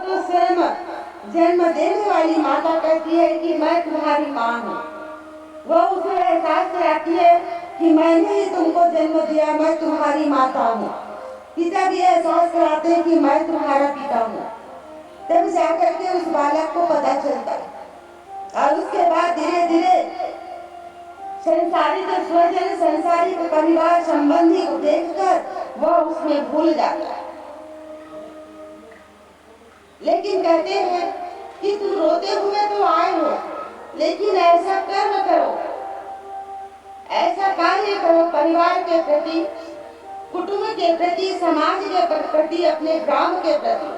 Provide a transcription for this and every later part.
तो स्वयं जन्म देने वाली माता कहती है कि मैं तुम्हारी माँ हूँ। वह उसे एहसास कराती है कि मैंने ही तुमको जन्म दिया, मैं तुम्हारी माता हूँ। पिता भी एहसास कराते हैं कि मैं तुम्हारा पिता हूँ। तब जाकर के उस बालक को पता चलता है और उसके बाद धीरे धीरे संसारिक स्वजन, संसारिक परिवार संबंधी को देखकर वह उसमें भूल जाता है। लेकिन कहते हैं कि तुम रोते हुए तो आए हो, लेकिन ऐसा कर्म करो, ऐसा कार्य करो परिवार के प्रति, कुटुंब के प्रति, समाज के प्रति, अपने ग्राम के प्रति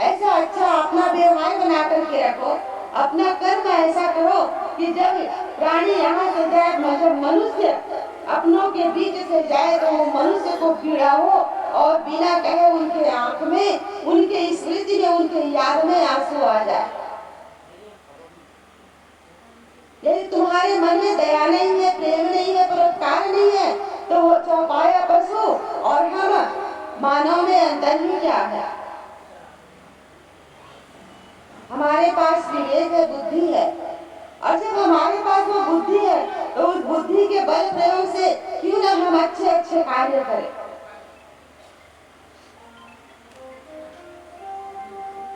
ऐसा अच्छा अपना व्यवहार बना करके रखो, अपना कर्म ऐसा करो कि जब प्राणी यहाँ से जाए, जब मनुष्य अपनों के बीच से जाए तो वो मनुष्य को पीड़ा हो और बिना कहे उनके आंख में, उनके स्मृति में, उनके याद में आंसू आ जाए। यदि तुम्हारे मन में दया नहीं है, प्रेम नहीं है, परोपकार नहीं है, तो वो चौपाया पशु और हम मानव में अंतर ही क्या है। हमारे पास विवेक है, बुद्धि है, और जब हमारे पास वो बुद्धि है तो उस बुद्धि के बल प्रयोग से क्यों ना हम अच्छे अच्छे कार्य करें।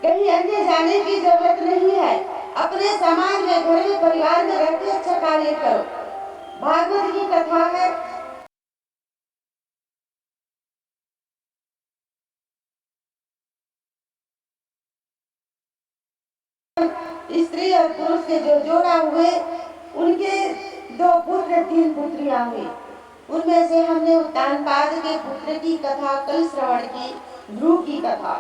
कहीं अन्य जाने की जरूरत नहीं है, अपने समाज में, घर में, परिवार में रहकर अच्छा कार्य करो। भागवत की कथा है, स्त्री और पुरुष के जो जोड़ा हुए, उनके 2 पुत्र 3 पुत्रियां हुई। उनमें से हमने उत्तानपाद के पुत्र की कथा कल श्रवण की, ध्रुव की कथा।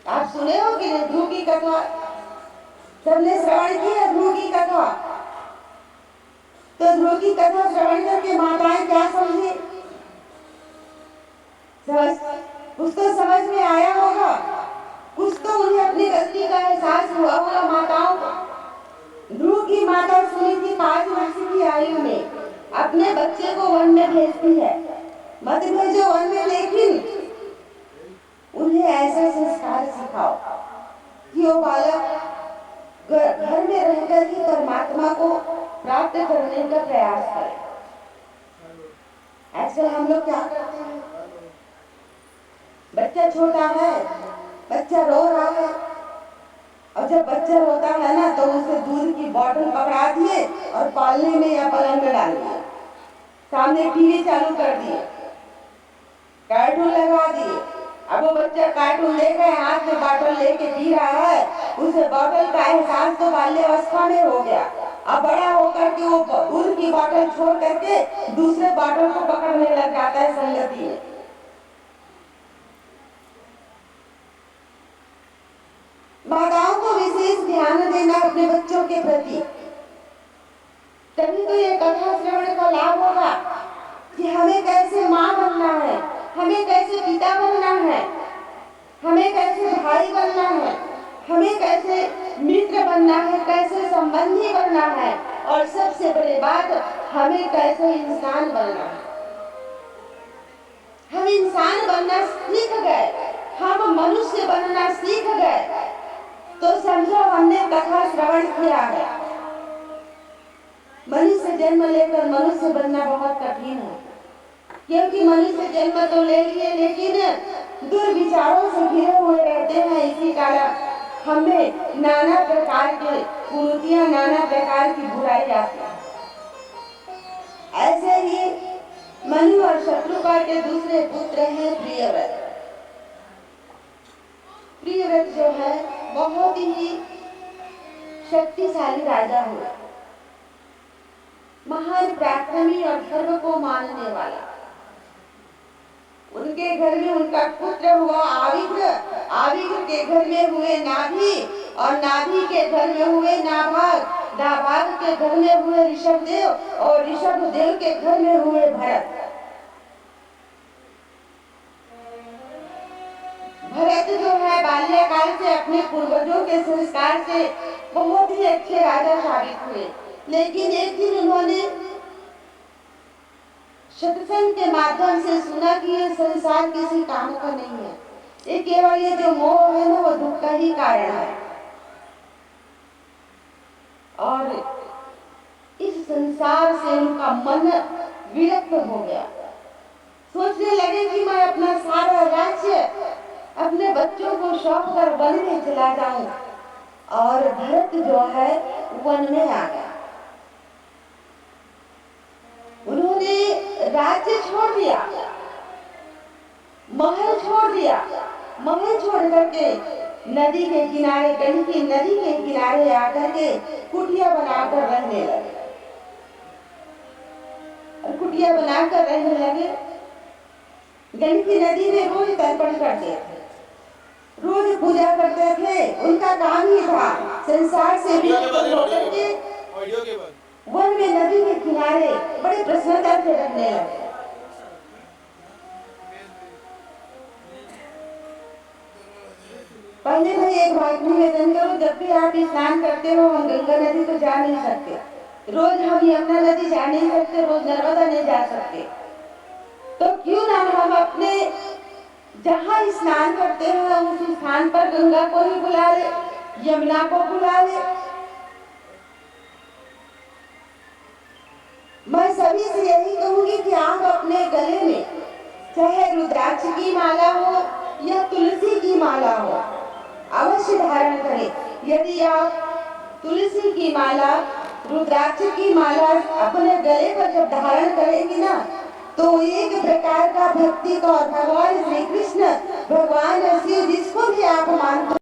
आप सुने हो कि ध्रुव की कथा? सबने श्रवण की है ध्रुव की कथा? तो ध्रुव की कथा श्रवण करके माताएं क्या समझी? कुछ तो समझ में आया होगा, कुछ तो उन्हें अपनी गलती का एहसास हुआ होगा माताओं को। ध्रुव की माता सुनी थी 5 वर्ष की आयु में अपने बच्चे को वन में भेजती है, मत भेजो वन में, लेकिन उन्हें ऐसा संस्कार सिखाओ कि वो बालक घर में रहकर ही परमात्मा को प्राप्त करने का प्रयास करे। आजकल हम लोग क्या करते हैं, बच्चा छोटा है, बच्चा रो रहा है, और जब बच्चा रोता है ना तो उसे दूध की बोतल पकड़ा दिए और पालने में या पलंग में डाल दिए, सामने टीवी चालू कर दिए, कार्टून लगा दिए। अब वो बच्चा कार्टून देख रहा है, हाथ में बोतल लेके पी रहा है, उसे बोतल का एहसास तो बाल्यावस्था में हो गया। अब बड़ा होकर के वो दूध की बोतल छोड़ करके दूसरे बोतल को पकड़ने लग जाता है संगति में। माताओं को विशेष ध्यान देना अपने बच्चों के प्रति, तभी तो ये कथा श्रवण का लाभ होगा कि हमें कैसे माँ बनना है, हमें कैसे पिता बनना है, हमें कैसे भाई बनना है, हमें कैसे मित्र बनना है, कैसे संबंधी बनना है, और सबसे बड़ी बात, हमें कैसे इंसान बनना है। हम इंसान बनना सीख गए, हम मनुष्य बनना सीख गए, तो समझो हमने कथा श्रवण किया है। मनुष्य जन्म लेकर मनुष्य बनना बहुत कठिन है, क्योंकि मनुष्य जन्म तो ले लिए लेकिन दुर्विचारों से घिरे हुए रहते हैं। इसी कारण हमें नाना प्रकार के कुरीतियां, नाना प्रकार की बुराई आती है। ऐसे ही मनु और शत्रुपा के दूसरे पुत्र हैं प्रियव्रत। प्रियव्रत जो है बहुत ही शक्तिशाली राजा हुआ, महान पराक्रमी और धर्म को मानने वाला। उनके घर में उनका पुत्र हुआ आविग्र, आविग्र के घर में हुए नाभि, और नाभि के घर में हुए नाभाग, नाभाग के घर में हुए ऋषभदेव, और ऋषभदेव के घर में हुए भरत। भरत जो है बाल्यकाल से अपने पूर्वजों के संस्कार से बहुत ही अच्छे राजा साबित हुए, लेकिन एक दिन उन्होंने सत्संग के माध्यम से सुना कि ये संसार संसार किसी काम का नहीं है। ये केवल ये जो मोह है ना, वो दुख का ही कारण है। और इस संसार से उनका मन विरक्त हो गया। सोचने लगे कि मैं अपना सारा राज्य अपने बच्चों को सौंप कर वन में चला जाऊं। और भरत जो है वन में आ गया। उन्होंने राज्य छोड़ दिया, महल छोड़ दिया। महल छोड़ करके नदी के किनारे, गंडकी नदी के किनारे आकर के कुटिया बनाकर रहने लगे। और कुटिया बनाकर रहने लगे। गंडकी नदी में रोज तर्पण करते थे, रोज पूजा करते थे। उनका काम ही था संसार से विमुक्त होकर के वन में नदी के किनारे बड़े प्रसन्नता से रहने लगे। पहले मैं एक बात निवेदन करूं, जब भी आप स्नान करते हो, हम गंगा नदी तो जा नहीं सकते, रोज हम यमुना नदी जा नहीं सकते, रोज नर्मदा नहीं जा सकते। तो क्यों ना हम अपने जहाँ स्नान करते हैं उस स्थान पर गंगा को ही बुला ले, यमुना को बुला ले। मैं सभी से यही कहूंगी कि आप अपने गले में चाहे रुद्राक्ष की माला हो या तुलसी की माला हो, अवश्य धारण करें। यदि आप तुलसी की माला, रुद्राक्ष की माला अपने गले पर जब धारण करेंगे ना, तो एक प्रकार का भक्ति का, और भगवान श्री कृष्ण, भगवान शिव, जिसको भी आप मानते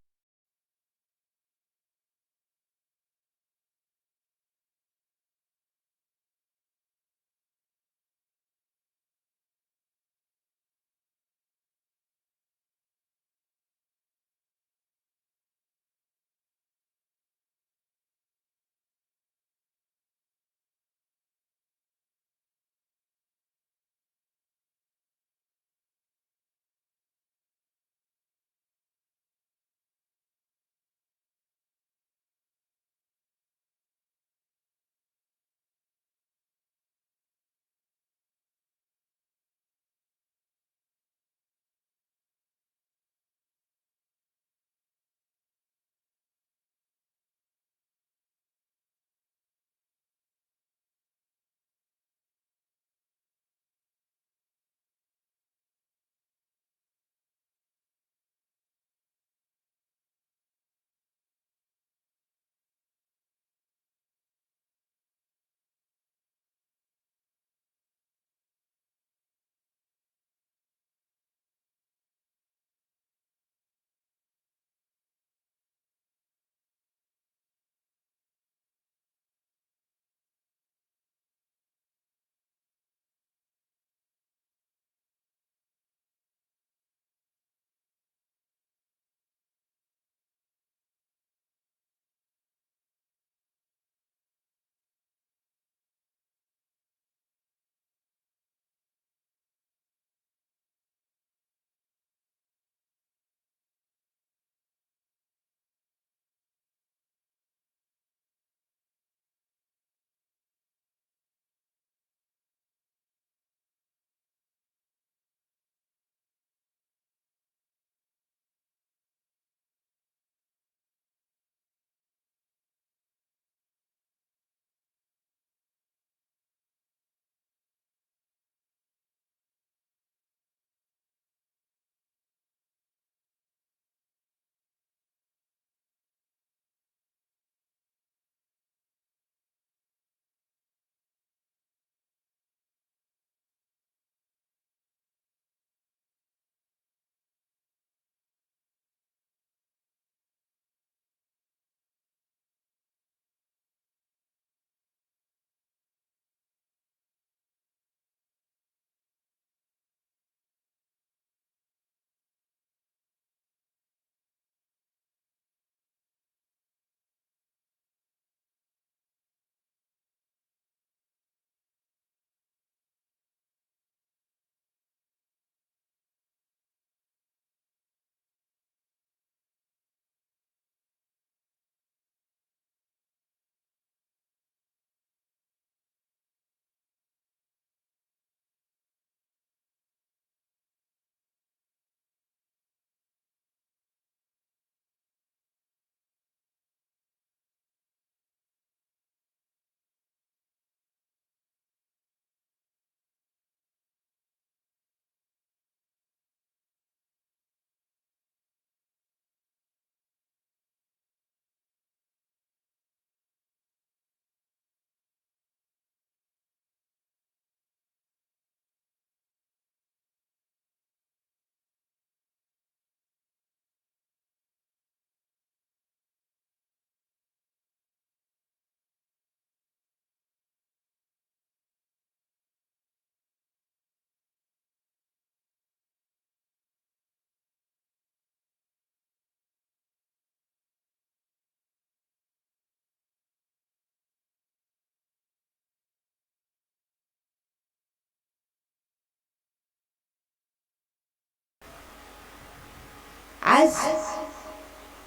आज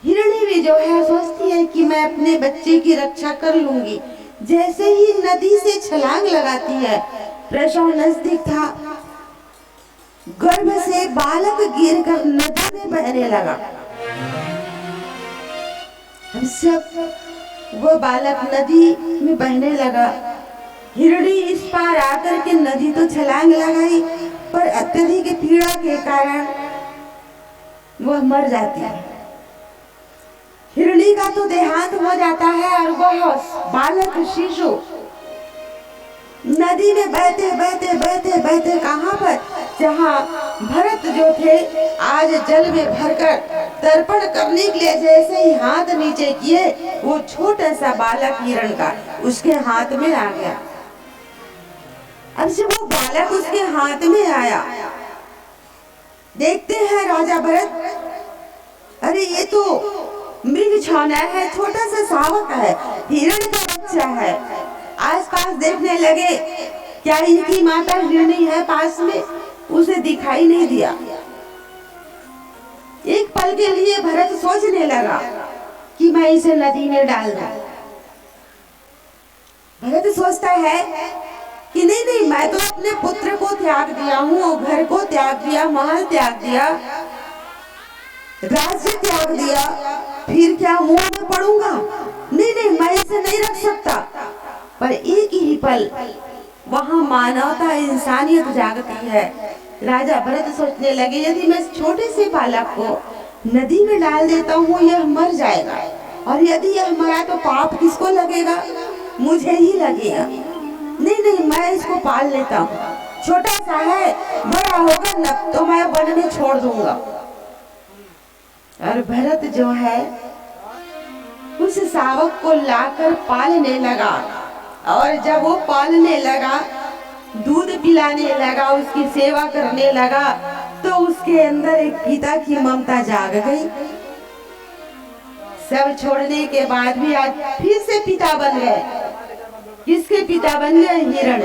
हिरणी भी जो है सोचती है कि मैं अपने बच्चे की रक्षा कर लूंगी। जैसे ही नदी से छलांग लगाती है, प्रसव नजदीक था, गर्भ से बालक गिरकर नदी में बहने लगा। सब वो बालक नदी में बहने लगा। हिरणी इस पार आकर के नदी तो छलांग लगाई, पर अत्यधिक पीड़ा के कारण वह मर जाती है। हिरणी का तो देहांत हो जाता है और वह बालक शिशु नदी में बहते बहते बहते बहते कहां पर, जहां भरत जो थे आज जल में भरकर तर्पण करने के लिए जैसे ही हाथ नीचे किए, वो छोटा सा बालक हिरण का उसके हाथ में आ गया। अब जब वो बालक उसके हाथ में आया, देखते हैं राजा भरत, अरे ये तो मृग छौना है, छोटा सा शावक है, हिरण का बच्चा है। आसपास देखने लगे, क्या इनकी माता हिरणी है पास में? उसे दिखाई नहीं दिया। एक पल के लिए भरत सोचने लगा कि मैं इसे नदी में डाल दूं। भरत सोचता है कि नहीं नहीं, मैं तो अपने पुत्र को त्याग दिया हूँ, घर को त्याग दिया, महल त्याग दिया, राज्य त्याग दिया, फिर क्या मुंह में पड़ूंगा? नहीं नहीं, मैं इसे नहीं रख सकता। पर एक ही पल वहां मानवता, इंसानियत जागती है। राजा भरत सोचने लगे, यदि मैं छोटे से बालक को नदी में डाल देता हूँ, यह मर जाएगा, और यदि यह मरा तो पाप किसको लगेगा? मुझे ही लगेगा। नहीं नहीं, मैं इसको पाल लेता हूँ, छोटा सा है, बड़ा होगा न तो मैं वन में छोड़ दूंगा। और भरत जो है उस शावक को लाकर पालने लगा, और जब वो पालने लगा, दूध पिलाने लगा, उसकी सेवा करने लगा, तो उसके अंदर एक पिता की ममता जाग गई। सब छोड़ने के बाद भी आज फिर से पिता बन गए। किसके पिता बन गए? हिरण।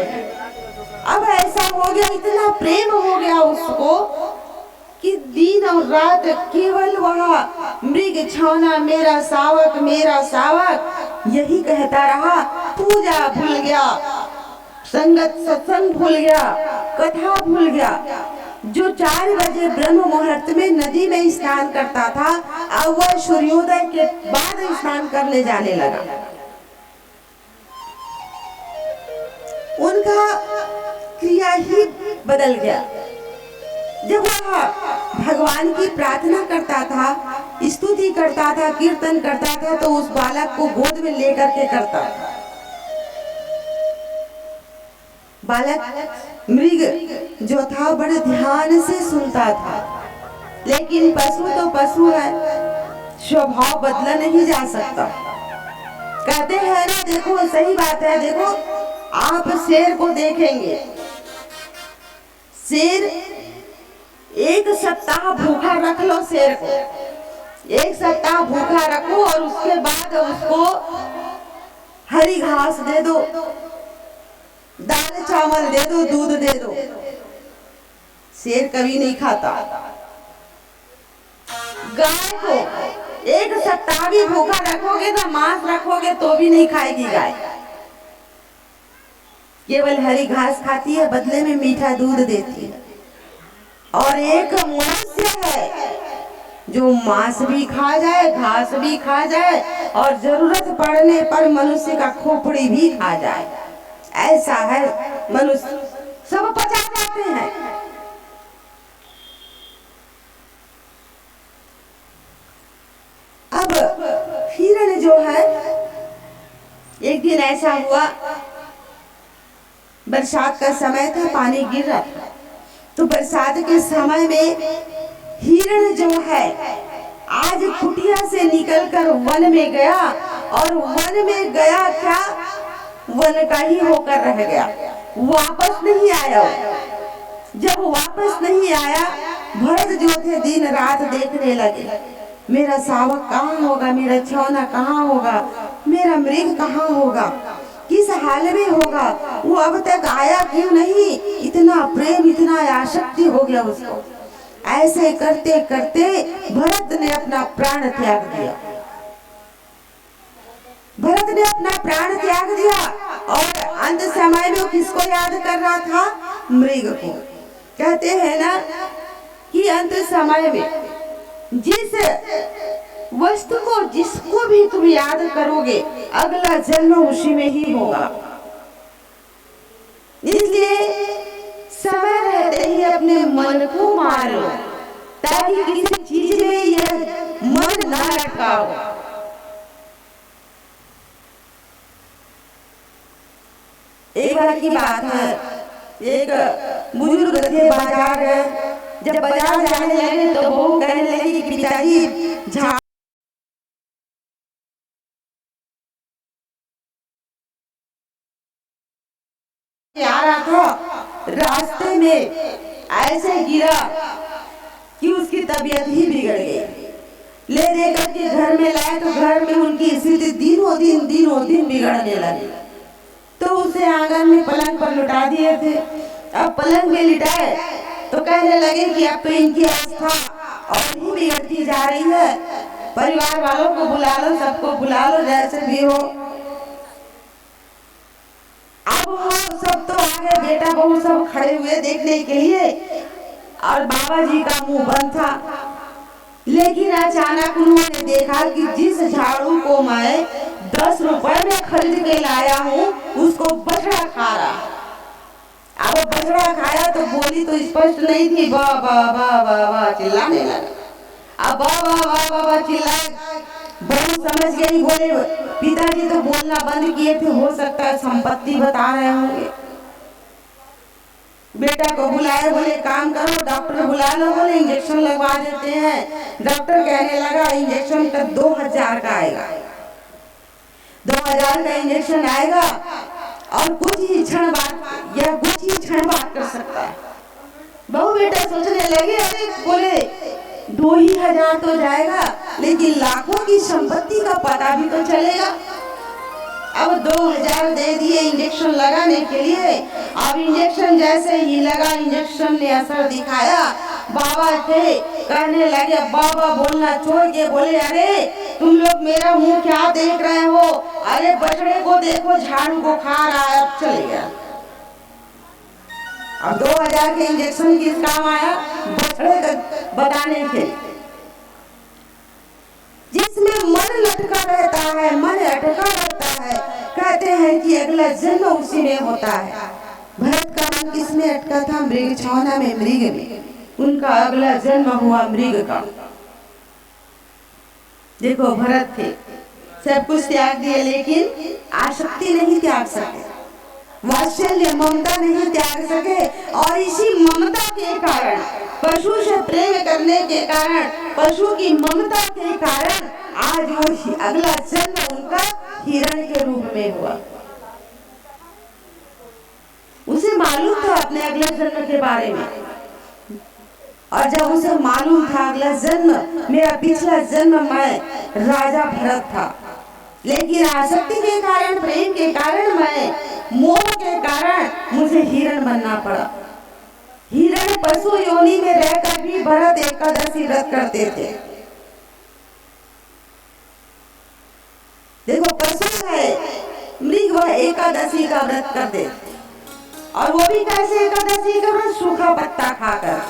अब ऐसा हो गया, इतना प्रेम हो गया उसको कि दिन और रात केवल वह मृग छौना मेरा शावक यही कहता रहा। पूजा भूल गया, संगत सत्संग भूल गया, कथा भूल गया। जो 4 बजे ब्रह्म मुहूर्त में नदी में स्नान करता था, अब वह सूर्योदय के बाद स्नान करने जाने लगा। उनका क्रिया ही बदल गया। जब वह भगवान की प्रार्थना करता था, स्तुति करता था, कीर्तन करता था, तो उस बालक को गोद में लेकर के करता था। बालक मृग जो था बड़े ध्यान से सुनता था, लेकिन पशु तो पशु है, स्वभाव बदला नहीं जा सकता। कहते हैं ना, देखो सही बात है, देखो आप शेर को देखेंगे, शेर 1 सप्ताह भूखा रख लो, शेर को 1 सप्ताह भूखा रखो, और उसके बाद उसको हरी घास दे दो, दाल चावल दे दो, दूध दे दो, शेर कभी नहीं खाता। गाय को 1 सप्ताह भी भूखा रखोगे ना, मांस रखोगे तो भी नहीं खाएगी गाय, केवल हरी घास खाती है, बदले में मीठा दूध देती है। और एक मनुष्य है जो मांस भी खा जाए, घास भी खा जाए, और जरूरत पड़ने पर मनुष्य का खोपड़ी भी खा जाए। ऐसा है मनुष्य, सब पचा जाते हैं। अब हिरण जो है, एक दिन ऐसा हुआ, बरसात का समय था, पानी गिर रहा था, तो बरसात के समय में हिरण जो है आज कुटिया से निकलकर वन में गया, और वन में गया क्या, वन का ही होकर रह गया, वापस नहीं आया। जब वापस नहीं आया, भरत जो थे दिन रात देखने लगे, मेरा शावक कहाँ होगा, मेरा छौना कहाँ होगा, मेरा मृग कहाँ होगा, किस हाल में होगा, वो अब तक आया क्यों नहीं। इतना प्रेम, इतना आसक्ति हो गया उसको। ऐसे करते करते भरत ने अपना प्राण त्याग दिया। भरत ने अपना प्राण त्याग दिया और अंत समय में किसको याद कर रहा था? मृग को। कहते हैं ना कि अंत समय में जिस वस्तु को जिसको भी तुम याद करोगे अगला जन्म उसी में ही होगा। इसलिए समय रहते ही अपने मन को मारो ताकि किसी चीज में यह मन न अटकाओ। एक बार की बात है, एक बुजुर्ग थे, बाजार गए। जब बाजार जाने लगे तो बहू कहने लगी कि पिताजी झाड़ आ रहा था, रास्ते में ऐसे गिरा कि उसकी तबीयत ही बिगड़ गई। ले देकर के घर में लाए तो घर में उनकी स्थिति दिनों दिन बिगड़ने लगी। तो उसे आंगन में पलंग पर लुटा दिए थे। अब पलंग में लिटाए तो कहने लगे कि अब तो इनकी अवस्था और ही बिगड़ती जा रही है, परिवार वालों को बुला लो, सबको बुला लो, जैसे भी हो। अब वो सब तो आ गए, बेटा बहू सब खड़े हुए देखने के लिए और बाबा जी का मुंह बंद था। लेकिन अचानक उन्होंने देखा कि जिस झाड़ू को मैं 10 रुपए में खरीद के लाया हूँ उसको बछड़ा खा रहा। अब बछड़ा खाया तो बोली तो स्पष्ट नहीं थी, बा बा बा बा बा चिल्लाने लगा। अब बा बा बा बा बा चिल्लाए, बहू समझ गई, बोले पिताजी तो बोलना बंद किए थे, हो सकता है संपत्ति बता रहे होंगे। बेटा को बुलाए, बोले काम करो, डॉक्टर बुला लो, बोले इंजेक्शन लगवा देते हैं। डॉक्टर कहने लगा इंजेक्शन का 2000 का आएगा, 2000 का इंजेक्शन आएगा और कुछ ही क्षण बात कर सकता है। बहू बेटा सोचने लगे, अरे बोले 2000 तो जाएगा लेकिन लाखों की संपत्ति का पता भी तो चलेगा। अब 2000 दे दिए इंजेक्शन लगाने के लिए। अब इंजेक्शन जैसे ही लगा, इंजेक्शन ने असर दिखाया। बाबा थे, कहने लगे, बाबा बोलना छोड़ के बोले, अरे तुम लोग मेरा मुंह क्या देख रहे हो? अरे बछड़े को देखो, झाड़ू को खा रहा है। अब चले गया। अब 2000 के इंजेक्शन किस काम आया? बछड़े को बताने के। जिसमें मन लटका रहता है, मन अटका रहता है, कहते हैं कि अगला जन्म उसी में होता है। भरत का मन किसमें अटका था? मृग छावना में, मृग में। उनका अगला जन्म हुआ मृग का। देखो भरत थे, सब कुछ त्याग दिए लेकिन आसक्ति नहीं त्याग सके, वात्सल्य ममता नहीं त्याग सके। और इसी ममता के कारण, पशु से प्रेम करने के कारण, पशु की ममता के कारण आज वो अगला जन्म उनका हिरण के रूप में हुआ। उसे मालूम था अपने अगले जन्म के बारे में, और जब उसे मालूम था अगला जन्म, मेरा पिछला जन्म मैं राजा भरत था, लेकिन आसक्ति के कारण, प्रेम के कारण, मैं मोह के कारण मुझे हिरण बनना पड़ा। हिरण पशु योनि में रहकर भी भरत एकादशी व्रत करते थे। देखो पशु है, मृग वह एकादशी का व्रत करते, और वो भी कैसे एकादशी का व्रत? सूखा पत्ता खाकर,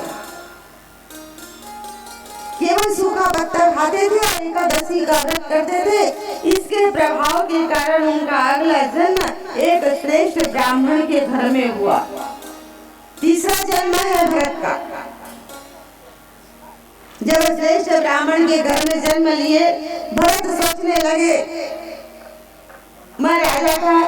केवल सूखा पत्ता खाते थे और एकादशी का व्रत करते थे। इसके प्रभाव के कारण उनका अगला जन्म एक श्रेष्ठ ब्राह्मण के घर में हुआ। तीसरा जन्म है भरत का। जब श्रेष्ठ ब्राह्मण के घर में जन्म लिए, भरत सोचने लगे, मैं राजा था,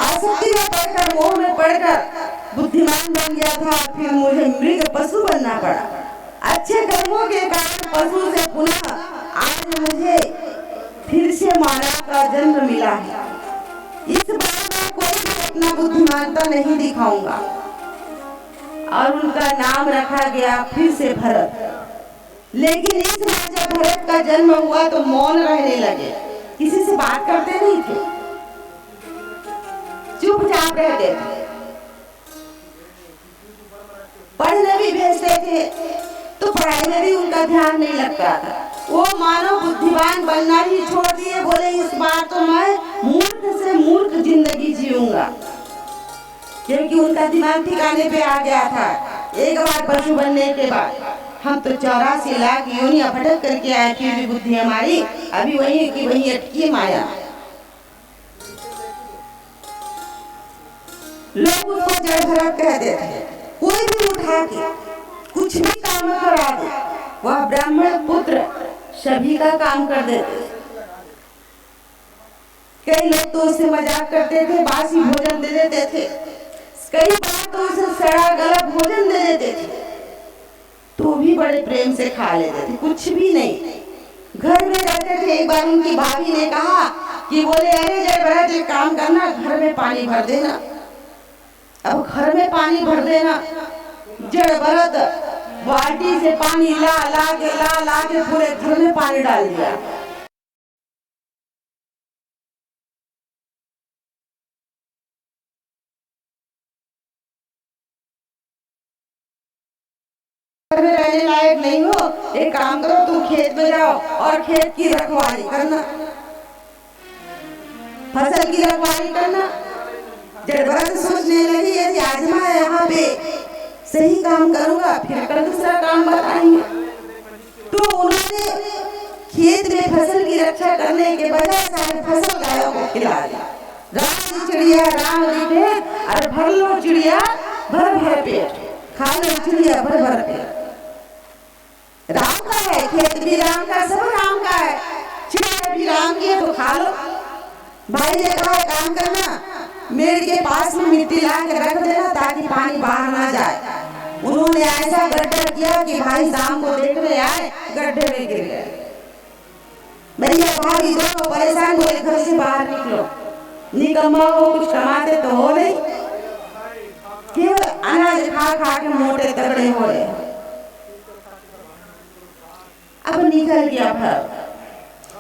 आसक्ति में पड़कर, मोह में पड़कर बुद्धिमान बन गया था, फिर मुझे मृग पशु बनना पड़ा। अच्छे कर्मों के कारण पशु से पुनः आज मुझे फिर से मानव का जन्म मिला है। इस बार मैं कोई भी अपना बुद्धिमानता नहीं दिखाऊंगा। और उनका नाम रखा गया फिर से भरत। लेकिन इस बार जब भरत का जन्म हुआ तो मौन रहने लगे, किसी से बात करते नहीं थे, चुपचाप रहते थे। पढ़ने भी भेजते थे तो पढ़ाई में भी उनका ध्यान नहीं लगता था। वो मानो बुद्धिमान बनना ही छोड़ दिए। बोले इस बार तो मैं मूर्ख से मूर्ख जिंदगी जीऊंगा, क्योंकि उनका दिमाग ठिकाने पे आ गया था एक बार पशु बनने के बाद। हम तो 84 लाख योनियां भटक करके आए, फिर भी बुद्धि हमारी अभी वही की वही अटकी माया। लोग उसको जड़ भरत कहते थे। कोई भी उठा के कुछ भी काम करा दे, वह ब्राह्मण पुत्र सभी का काम कर देते। कई लोग तो उससे मजाक करते थे, बासी भोजन दे देते थे। कई बार तो उसे सड़ा गला भोजन दे देते थे, तो भी बड़े प्रेम से खा लेते थे, कुछ भी नहीं। घर में रहते थे। एक बार उनकी भाभी ने कहा कि बोले अरे जय भरत एक काम करना, घर में पानी भर देना। अब घर में पानी भर देना, जय भरत बाल्टी से पानी ला के पूरे घर में पानी डाल दिया। घर में रहने लायक नहीं हो, एक काम करो तुम खेत में जाओ और खेत की रखवाली करना, फसल की रखवाली करना। जय भरत सोचने लगी यदि आज मैं यहाँ पे सही काम करूंगा फिर कल दूसरा काम बताएंगे। तो उन्होंने खेत में फसल की रक्षा करने के बजाय सारी फसल गायों को खिला दी। राम चिड़िया राम दिखे, अरे भर लो चिड़िया भर भर पेट, खा लो चिड़िया भर भर पेट। राम का है, खेत भी राम का, सब राम का है, चिड़िया भी राम की है तो खा लो। भाई ने कहा काम करना, मेड़ के पास में मिट्टी ला के रख देना ताकि पानी बाहर ना जाए। उन्होंने ऐसा गड्ढा किया कि भाई शाम को देखने आए गड्ढे में गिर गए। भैया भाभी दोनों परेशान, बोले घर से बाहर निकलो, निकम्मा हो कुछ कमाते तो हो नहीं, केवल अनाज खा खा के मोटे तगड़े हो रहे। अब निकल गया भर,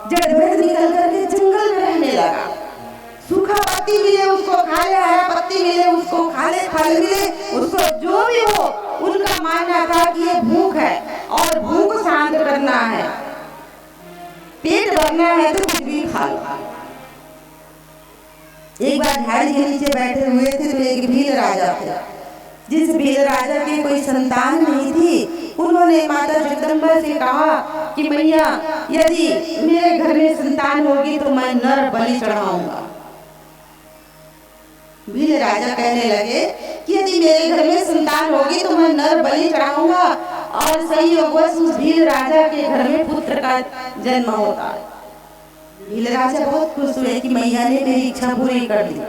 जड़ भर निकल करके जंगल में रहने लगा। सूखा पत्ती मिले उसको खा ले, हरा पत्ती मिले उसको खा ले, फल मिले उसको, जो भी हो उनका मानना था कि ये भूख है और भूख शांत करना है, पेट भरना है तो कुछ भी खा लो। एक बार झाड़ी के नीचे बैठे हुए थे तो एक भील राजा थे। जिस भील राजा की कोई संतान नहीं थी, उन्होंने माता जगदम्बा से कहा कि मैया यदि मेरे घर में संतान होगी तो मैं नर बलि चढ़ाऊंगा। भील राजा कहने लगे कि यदि मेरे घर में संतान होगी तो मैं नर बलि चढ़ाऊंगा, और संयोगवश उस भील राजा के घर में पुत्र का जन्म होता। भील राजा बहुत खुश हुए कि मैया ने मेरी इच्छा पूरी कर दी।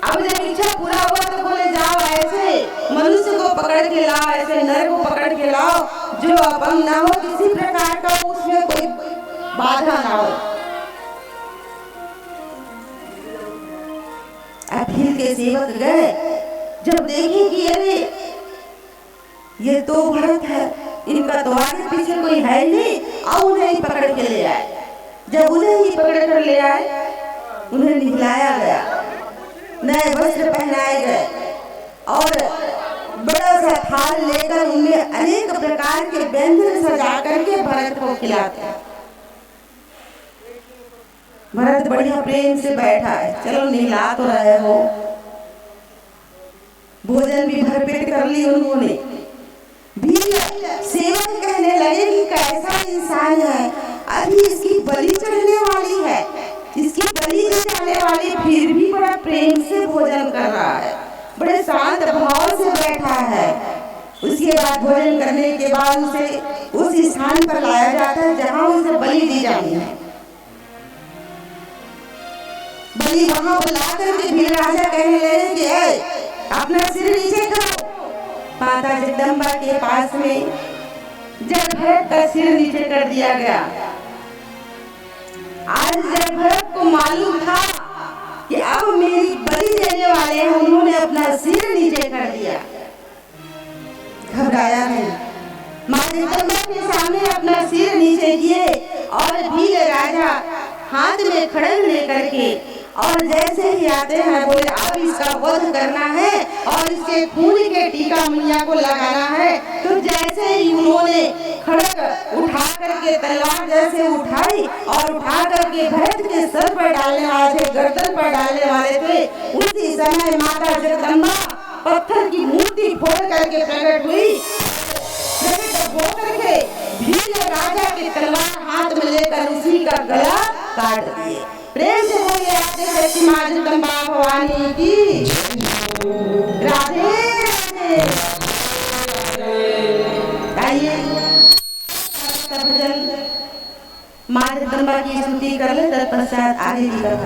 अब जब इच्छा पूरा हुआ तो बोले जाओ ऐसे मनुष्य को पकड़ के लाओ, ऐसे नर को पकड़ के लाओ जो अपंग ना हो, किसी प्रकार का उसमें कोई बाधा ना हो। भील के सेवक गए, जब देखे कि अरे ये तो भरत है, इनका तो आगे पीछे कोई है नहीं, और उन्हें ही पकड़ के ले आए। जब उन्हें ही पकड़ कर ले आए, उन्हें निहलाया गया, नए वस्त्र पहनाए गए और बड़ा सा थाल लेकर उनमें अनेक प्रकार के व्यंजन सजा करके भरत को खिलाते। भरत बढ़िया प्रेम से बैठा है, चलो निहला तो रहे हो, भोजन भी भरपेट कर ली उन्होंने। भील सेवक कहने लगे कि कैसा इंसान है, अभी इसकी बलि चढ़ने वाली है, इसकी बलि दी जाने वाली, फिर भी बड़ा प्रेम से भोजन कर रहा है, बड़े शांत भाव से बैठा है। उसके बाद भोजन करने के बाद उसे उस स्थान पर लाया जाता है जहाँ उसे बलि दी जानी है। बलि वहां बुला करके भील राजा कहने लगे कि अपना सिर नीचे करो। माता जगदम्बा के पास में जब भरत का सिर नीचे कर दिया गया। आज जब भरत को मालूम था कि अब मेरी बलि देने वाले हैं, उन्होंने अपना सिर नीचे कर दिया, घबराया नहीं। माँ जगदम्बा के सामने अपना सिर नीचे किए और भील राजा हाथ में खड़ग लेकर के और जैसे ही आते हैं बोले अब इसका वध करना है और इसके खून के टीका मैया को लगाना है। तो जैसे ही उन्होंने खड़ग उठा करके तलवार जैसे उठाई और उठा करके भरत के सर पर डालने वाले थे, गर्दन पर डालने वाले थे, उसी समय माता जगदम्बा पत्थर की मूर्ति फोड़ करके प्रकट हुई। प्रकट होकर के भील राजा के तलवार हाथ में लेकर उसी का गला काट दिए। प्रेम से बोलिए आते शक्ति माँ जगदम्बा भवानी की राधे राधे। आइए भजन माँ जगदम्बा की स्तुति कर ले, तत्पश्चात आगे जी का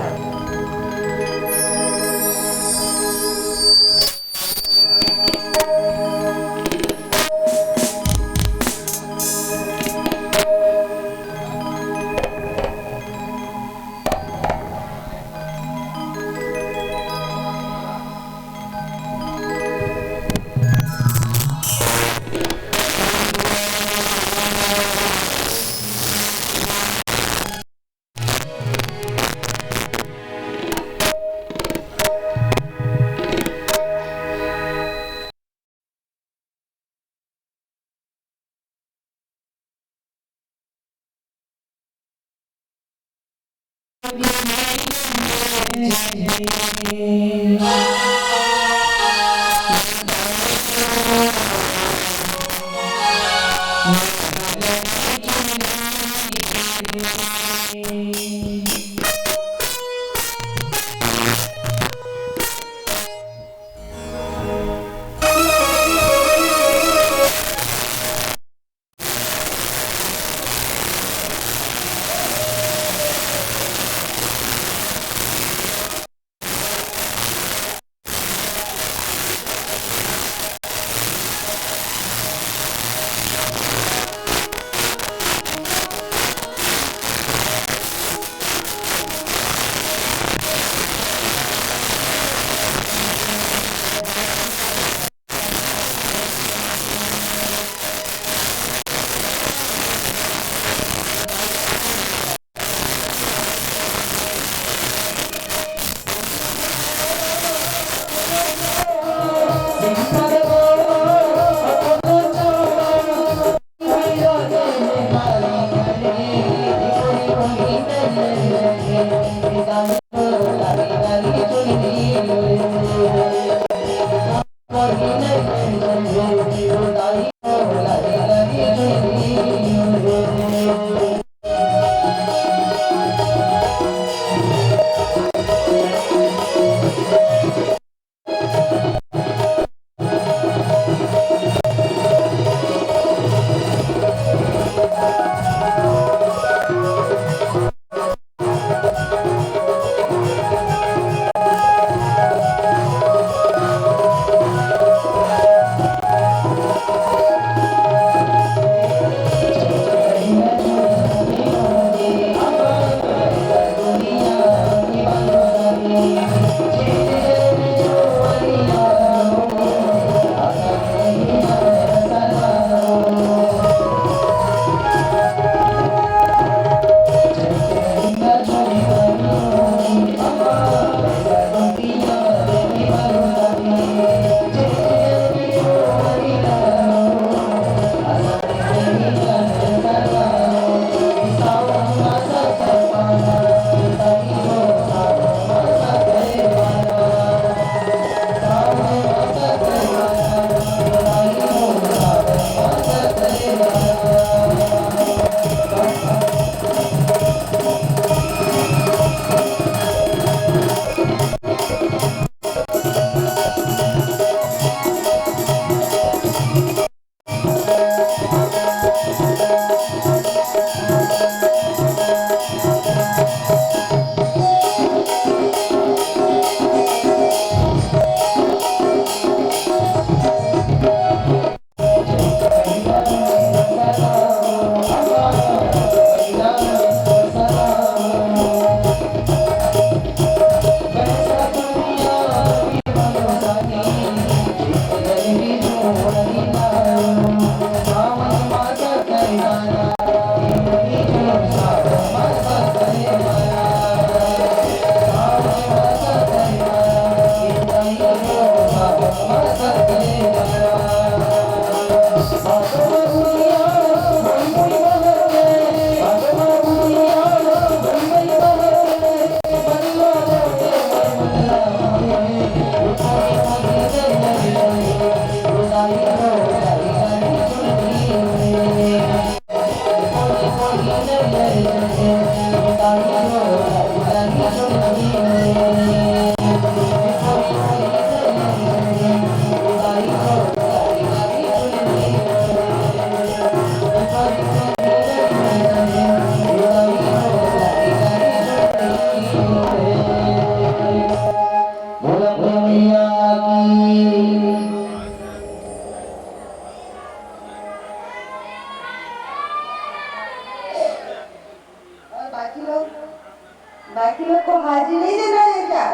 बाकी लोग को हाजिर नहीं देना है क्या?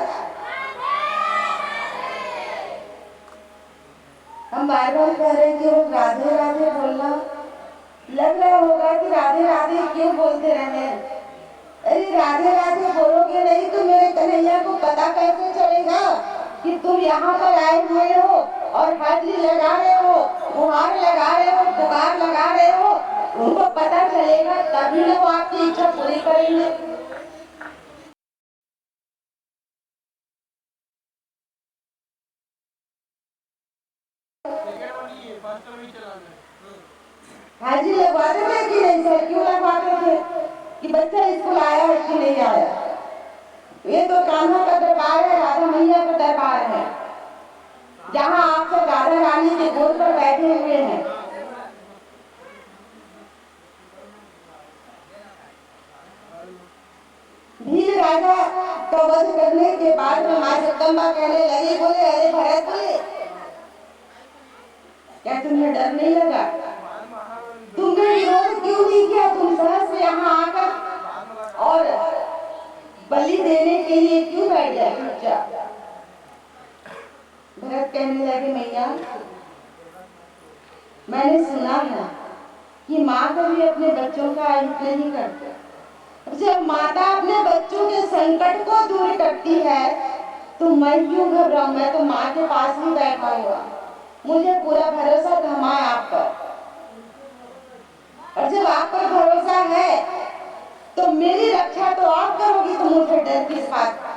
हम बार बार कह रहे हैं कि वो राधे राधे बोलना, लग रहा होगा कि राधे राधे क्यों बोलते रहे। अरे राधे राधे बोलोगे नहीं तो मेरे कन्हैया को पता कैसे चलेगा कि तुम यहाँ पर आए हुए हो और हाजिरी लगा रहे हो, गुहार लगा रहे हो, पुकार लगा रहे हो। उनको पता चलेगा तभी वो आपकी इच्छा पूरी करेंगे। हाजिरी लगवाते थे कि नहीं सर? क्यों लगवाते थे कि बच्चा स्कूल आया है कि नहीं आया? ये तो कान्हा का दरबार है, राधा मैया का दरबार है, जहाँ आप सब राधा रानी के गोद पर बैठे हुए हैं। भील राजा का वध करने के बाद में माँ जगदम्बा कहने लगी, बोले अरे भरत, बोले क्या तुम्हें डर नहीं लगा? तुमने विरोध क्यों नहीं किया? तुम सहज से यहाँ आकर और बलि देने के लिए क्यों बैठ गए चुपचाप? भरत कहने लगे, मैया मैंने सुना है कि माँ कभी अपने बच्चों का हित नहीं करती। जब माता अपने बच्चों के संकट को दूर करती है तो मैं क्यों घबराऊं? मैं तो माँ के पास ही बैठा हुआ, मुझे पूरा भरोसा था माँ आप पर। और जब आप पर भरोसा है तो मेरी रक्षा तो आप करोगी, तो मुझे डर किस बात का?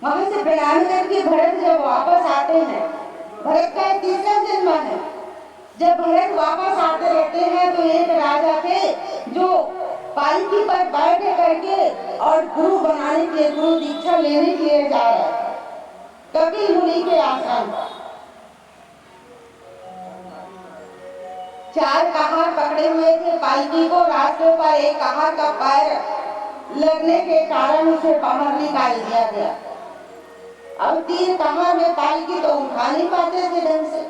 वहां से प्रणाम करके भरत जब वापस आते हैं, भरत का तीसरा जन्म है, जब भरत वापस आते रहते हैं तो एक राजा थे जो पालकी पर बैठ करके और गुरु बनाने के लिए, गुरु दीक्षा लेने के लिए जा रहे थे कपिल मुनि के आश्रम। 4 कहार पकड़े हुए थे पालकी को। रास्ते पर एक कहार का पैर लगने के कारण उसे बाहर निकाल दिया गया। अब 3 कहार में पालकी तो उठा नहीं पाते थे ढंग से,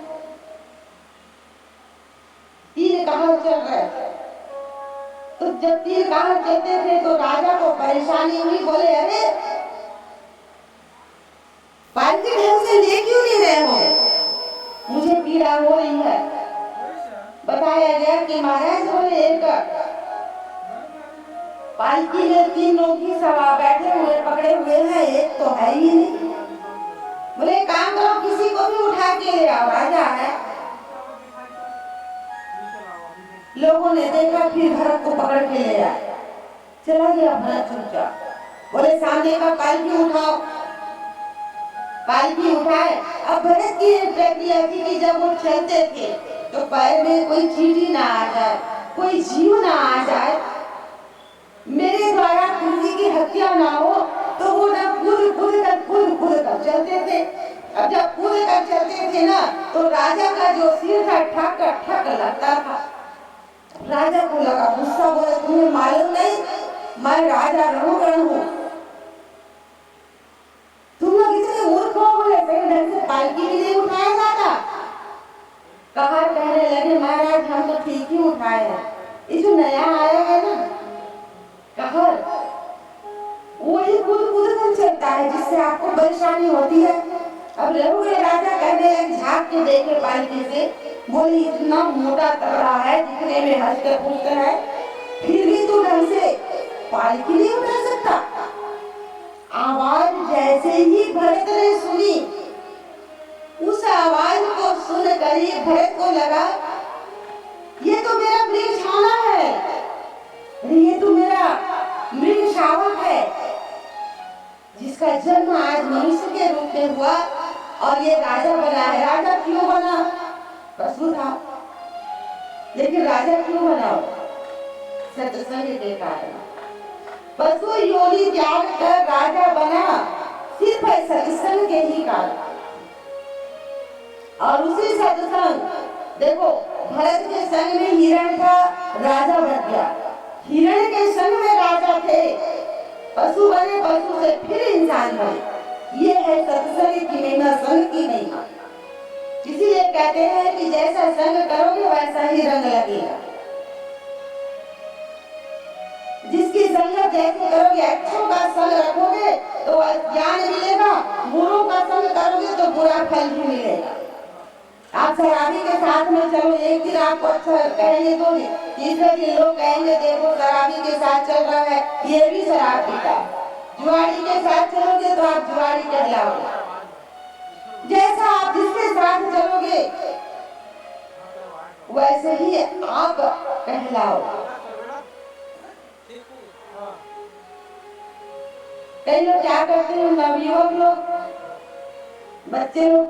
3 कहार चल रहे थे। तो जब 3 कहार चलते थे तो राजा को परेशानी हुई, बोले अरे पालकी ढंग से ले क्यों नहीं रहे हो? मुझे पीड़ा हो रही है। बताया गया कि महाराज बोले एक पालकी में 3 लोग ही सवार बैठे हुए पकड़े हुए हैं, एक तो है ही नहीं। बोले काम करो, किसी को भी उठा के ले आओ, राजा है। लोगों ने देखा, फिर भरत को पकड़ के ले आए। चला गया भरत चुपचाप। बोले सामने का पालकी उठाओ। पालकी उठाए। अब भरत की प्रक्रिया थी कि जब वो चलते थे तो पैर में कोई चींटी ना आ जाए, कोई जीव ना आ जाए, मेरे द्वारा किसी की हत्या ना हो, तो वो ना कूद कर चलते थे। अब जब कूद कर चलते थे ना तो राजा का जो सिर था ठक ठक लगता था। राजा को लगा गुस्सा, बोला तुम्हें मालूम नहीं मैं राजा रणुगण हूँ? तुम लोग इतने मूर्ख हो? बोले सही ढंग से पालकी भी नहीं उठाया जाता। कहार कहने लगे महाराज हम तो ठीक ही उठाए हैं, ये जो नया आया है ना कहर, वही कूद कर चलता है जिससे आपको परेशानी होती है। अब रघुवीर राजा कहने लगे, झाँक के देखे पालकी से, बोली इतना मोटा तगड़ा है, दिखने में हंसते फूलते है, फिर भी तू ढंग से पालकी नहीं उठा सकता? आवाज जैसे ही भरत ने सुनी, उस आवाज को सुनकर ही भरत को लगा ये तो मेरा मृग छाना है, ये तो मेरा मृग शावक है, जिसका जन्म आज मनुष्य के रूप में हुआ और ये राजा बना है। राजा क्यों बना? पशु था, लेकिन राजा क्यों बना? सत्संग के कारण। पशु योनि त्याग कर राजा बना सिर्फ सत्संग के ही कारण। और उसी सत्संग, देखो भरत के संग में हिरण था, राजा बन गया। हिरण के संग में राजा थे, पशु बने, पशु से फिर इंसान बने। ये है सत्संग की महिमा, संग की महिमा। इसीलिए कहते हैं कि जैसा संग करोगे वैसा ही रंग लगेगा। जिसकी संगत जैसे करोगे, अच्छों का संग रखोगे तो ज्ञान मिलेगा, बुरों का संग करोगे तो बुरा फल भी मिलेगा। आप शराबी के साथ में चलो, एक दिन आपको अच्छा कहेंगे तो तीसरे दिन लोग कहेंगे देखो शराबी के साथ चल रहा है, ये भी शराब पीता है। जुआरी के साथ चलोगे तो आप जुआरी कहलाओगे। जैसा आप जिसके साथ चलोगे वैसे ही आप कहलाओगे। कई लोग क्या करते हैं, नवयुवक लोग, बच्चे लोग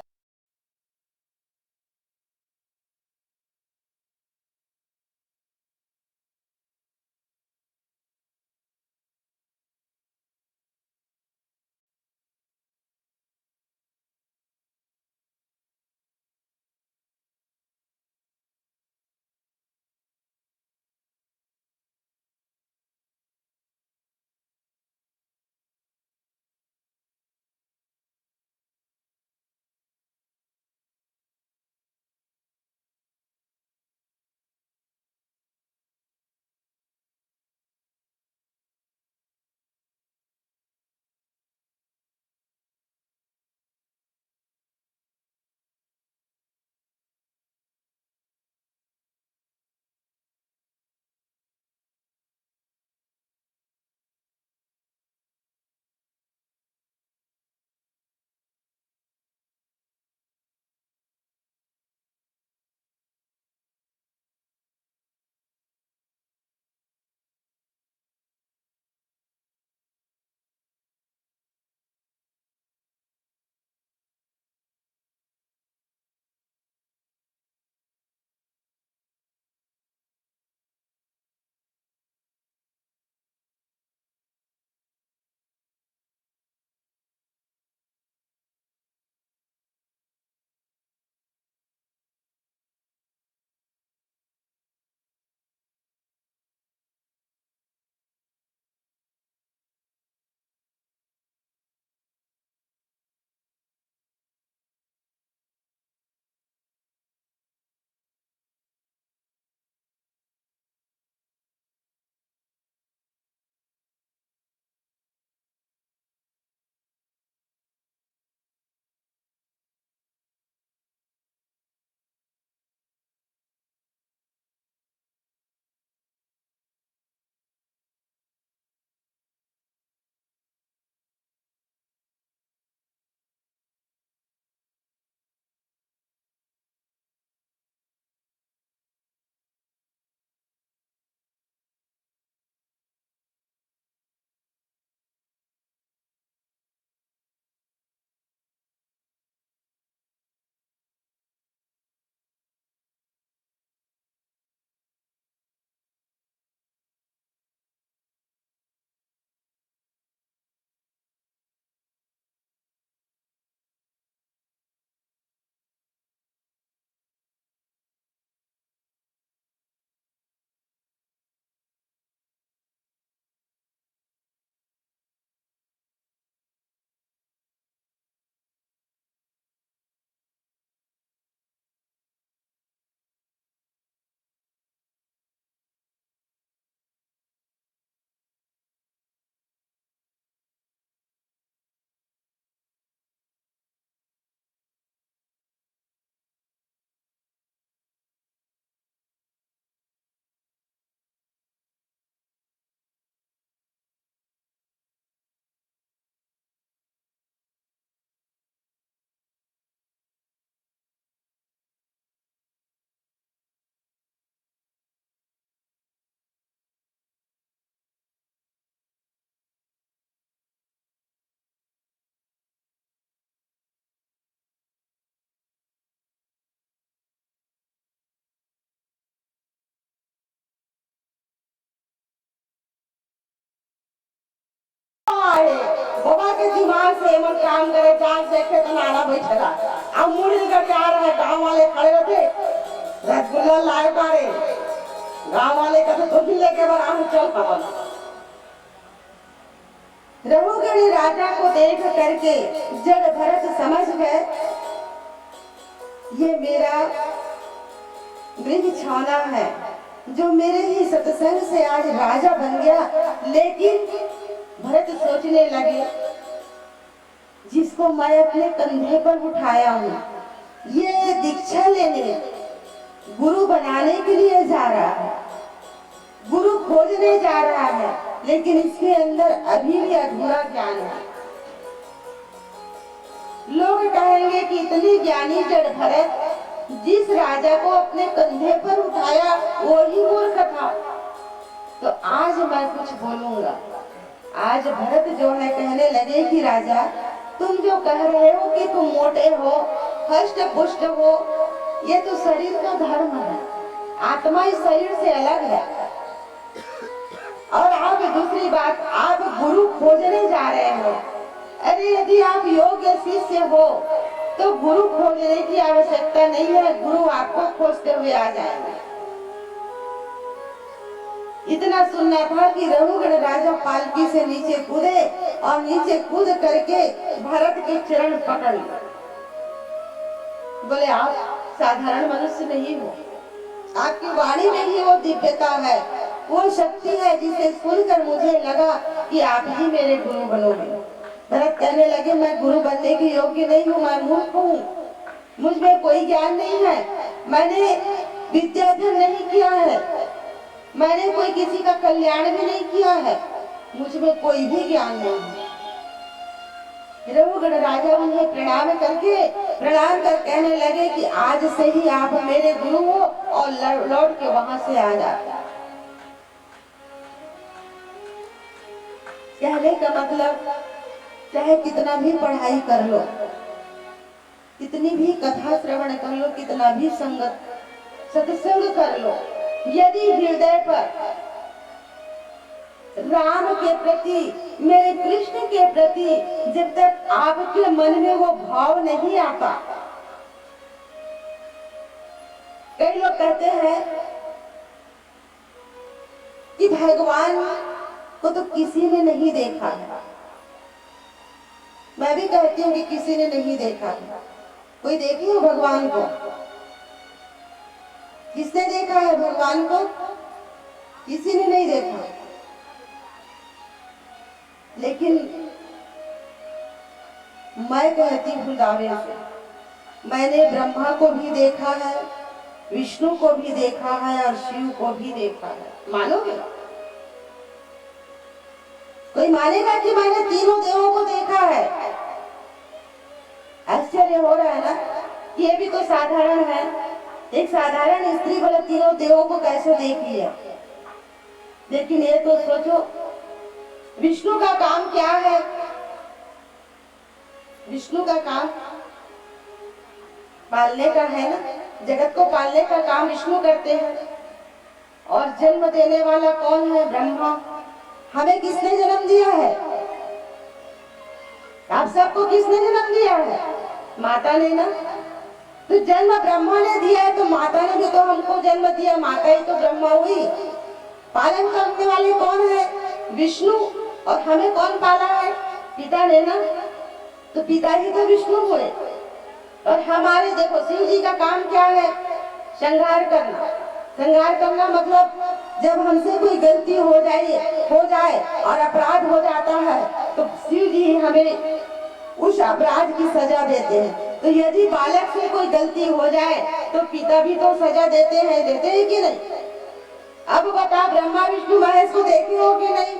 मन काम करे, जान देखे तो नाना बैठेगा। अब मुड़ी करके आ रहे, गांव वाले खड़े होते, रसगुल्ला लाए पारे, गांव वाले कहते तुम भी लेके बड़ा चल पाओ। रघुगण राजा को देख करके जब भरत समझ गए ये मेरा गृह छाना है, जो मेरे ही सत्संग से आज राजा बन गया। लेकिन भरत सोचने लगे, जिसको मैं अपने कंधे पर उठाया हूँ, ये दीक्षा लेने, गुरु बनाने के लिए जा रहा है, गुरु खोजने जा रहा है, लेकिन इसके अंदर अभी भी अधूरा ज्ञान है। लोग कहेंगे कि इतनी ज्ञानी जड़ भरत, जिस राजा को अपने कंधे पर उठाया वो ही मूर्ख था। तो आज मैं कुछ बोलूंगा। आज भरत जो है कहने लगे कि राजा, तुम जो कह रहे हो कि तुम मोटे हो, हष्ट पुष्ट हो, ये तो शरीर का धर्म है, आत्मा इस शरीर से अलग है। और आप दूसरी बात, आप गुरु खोजने जा रहे हो। अरे यदि आप योग्य शिष्य हो तो गुरु खोजने की आवश्यकता नहीं है, गुरु आपको खोजते हुए आ जाएंगे। इतना सुनना था कि रघुगण राजा पालकी से नीचे कूदे और नीचे कूद करके भरत के चरण पकड़ लिए। बोले आप साधारण मनुष्य नहीं हो, आपकी वाणी में ही वो दिव्यता है, वो शक्ति है जिसे सुनकर मुझे लगा कि आप ही मेरे गुरु बनोगे। भरत कहने लगे, मैं गुरु बनने की योग्य नहीं हूँ, मैं मूर्ख हूँ, मुझ में कोई ज्ञान नहीं है, मैंने विद्याधन नहीं किया है, मैंने कोई किसी का कल्याण भी नहीं किया है, मुझ में कोई भी ज्ञान नहीं है। रघुगण राजा उन्हें प्रणाम कर कहने लगे कि आज से ही आप मेरे गुरु हो और लौट के वहां से आ जाते। कहने का मतलब, चाहे कितना भी पढ़ाई कर लो, कितनी भी कथा श्रवण कर लो, कितना भी सत्संग कर लो, यदि हृदय पर राम के प्रति, मेरे कृष्ण के प्रति जब तक आपके मन में वो भाव नहीं आता। कई लोग कहते हैं कि भगवान को तो किसी ने नहीं देखा है। मैं भी कहती हूँ कि किसी ने नहीं देखा है। कोई देखे हो भगवान को? किसने देखा है भगवान को? किसी ने नहीं देखा। लेकिन मैं कहती हूँ दावे से, मैंने ब्रह्मा को भी देखा है, विष्णु को भी देखा है और शिव को भी देखा है। मानोगे? कोई मानेगा कि मैंने तीनों देवों को देखा है? आश्चर्य हो रहा है ना, ये भी तो साधारण है। एक साधारण स्त्री बोले तीनों देवों को कैसे देख लिया। लेकिन ये तो सोचो, विष्णु का काम क्या है? विष्णु का काम पालने का है ना, जगत को पालने का काम विष्णु करते हैं। और जन्म देने वाला कौन है? ब्रह्मा। हमें किसने जन्म दिया है? आप सबको किसने जन्म दिया है? माता ने ना। तो जन्म ब्रह्मा ने दिया है, तो माता ने भी तो हमको जन्म दिया, माता ही तो ब्रह्मा हुई। पालन करने वाले कौन है? विष्णु। और हमें कौन पाला है? पिता ने ना। तो पिता ही तो विष्णु हुए। और हमारे देखो शिव जी का काम क्या है? संहार करना। संहार करना मतलब जब हमसे कोई गलती हो जाए और अपराध हो जाता है तो शिव जी हमें उस अपराध की सजा देते हैं। तो यदि बालक से कोई गलती हो जाए तो पिता भी तो सजा देते हैं कि नहीं? अब बता, ब्रह्मा विष्णु महेश को देखे हो कि नहीं?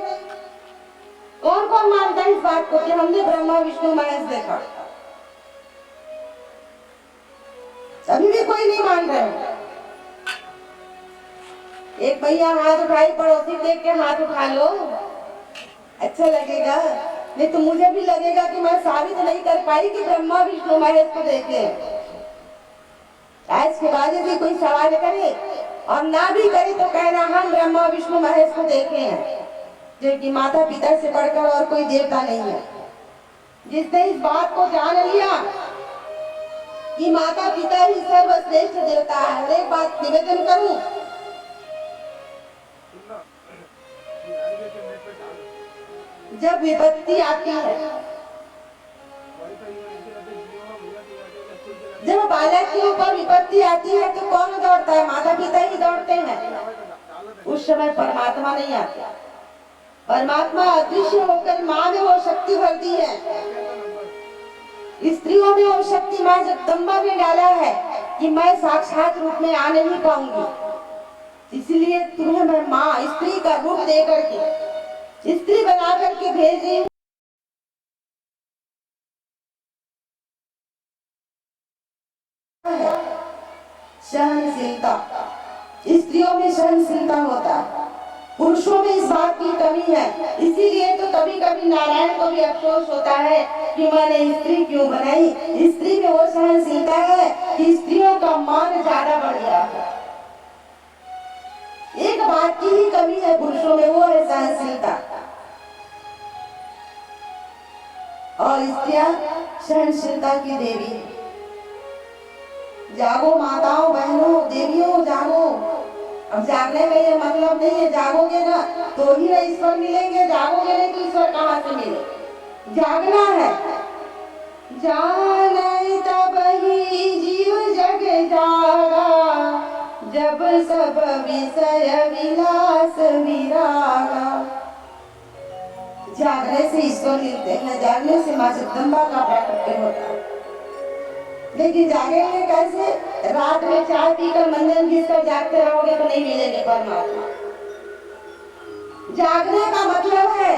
कौन कौन मानता है इस बात को कि हमने ब्रह्मा विष्णु महेश देखा? अभी भी कोई नहीं मान रहे। एक भैया हाथ उठाई, पड़ोसी देख के हाथ उठा लो, अच्छा लगेगा। नहीं तो मुझे भी लगेगा कि मैं साबित नहीं कर पाई कि ब्रह्मा विष्णु महेश को देखे। आज के बाद यदि कोई सवाल करे और ना भी करे तो कहना हम ब्रह्मा विष्णु महेश को देखे हैं, जो कि माता पिता से बढ़कर और कोई देवता नहीं है। जिसने इस बात को जान लिया कि माता पिता ही सर्वश्रेष्ठ देवता है। हर एक बात निवेदन करूं, जब विपत्ति आती है, जब बालक के ऊपर विपत्ति आती है तो कौन दौड़ता है? माता पिता ही दौड़ते हैं। उस समय परमात्मा नहीं आते। परमात्मा अदृश्य होकर माँ में वो शक्ति भरती है, स्त्रियों में वो शक्ति माँ जगदम्बा ने डाला है कि मैं साक्षात रूप में आ नहीं पाऊंगी, इसलिए तुम्हें मैं माँ स्त्री का रूप दे करके स्त्री बना करके भेज रही हूँ। सहनशीलता, स्त्रियों में सहनशीलता होता है, पुरुषों में इस बात की कमी है। इसीलिए तो कभी कभी नारायण को भी अफसोस होता है कि मैंने स्त्री क्यों बनाई। स्त्री में वो सहनशीलता है कि स्त्रियों का मान ज्यादा बढ़ गया है। एक बात की ही कमी है पुरुषों में, वो है सहनशीलता, और स्त्रियां सहनशीलता की देवी है। जागो माताओं बहनों देवियों जागो। अब जागने में ये मतलब नहीं है जागोगे ना तो ही ना ईश्वर मिलेंगे, जागोगे नहीं तो ईश्वर कहाँ से मिले। जागना है। जाने तब ही जीव जग जागा, जब सब विषय विलास विरागा। जागने से ईश्वर मिलते हैं, जागने से माँ जगदम्बा का प्राकट्य होता है। लेकिन जागेंगे कैसे? रात में चाय पीकर मंजन घिसकर जागते रहोगे तो नहीं मिलेंगे परमात्मा। जागने का मतलब है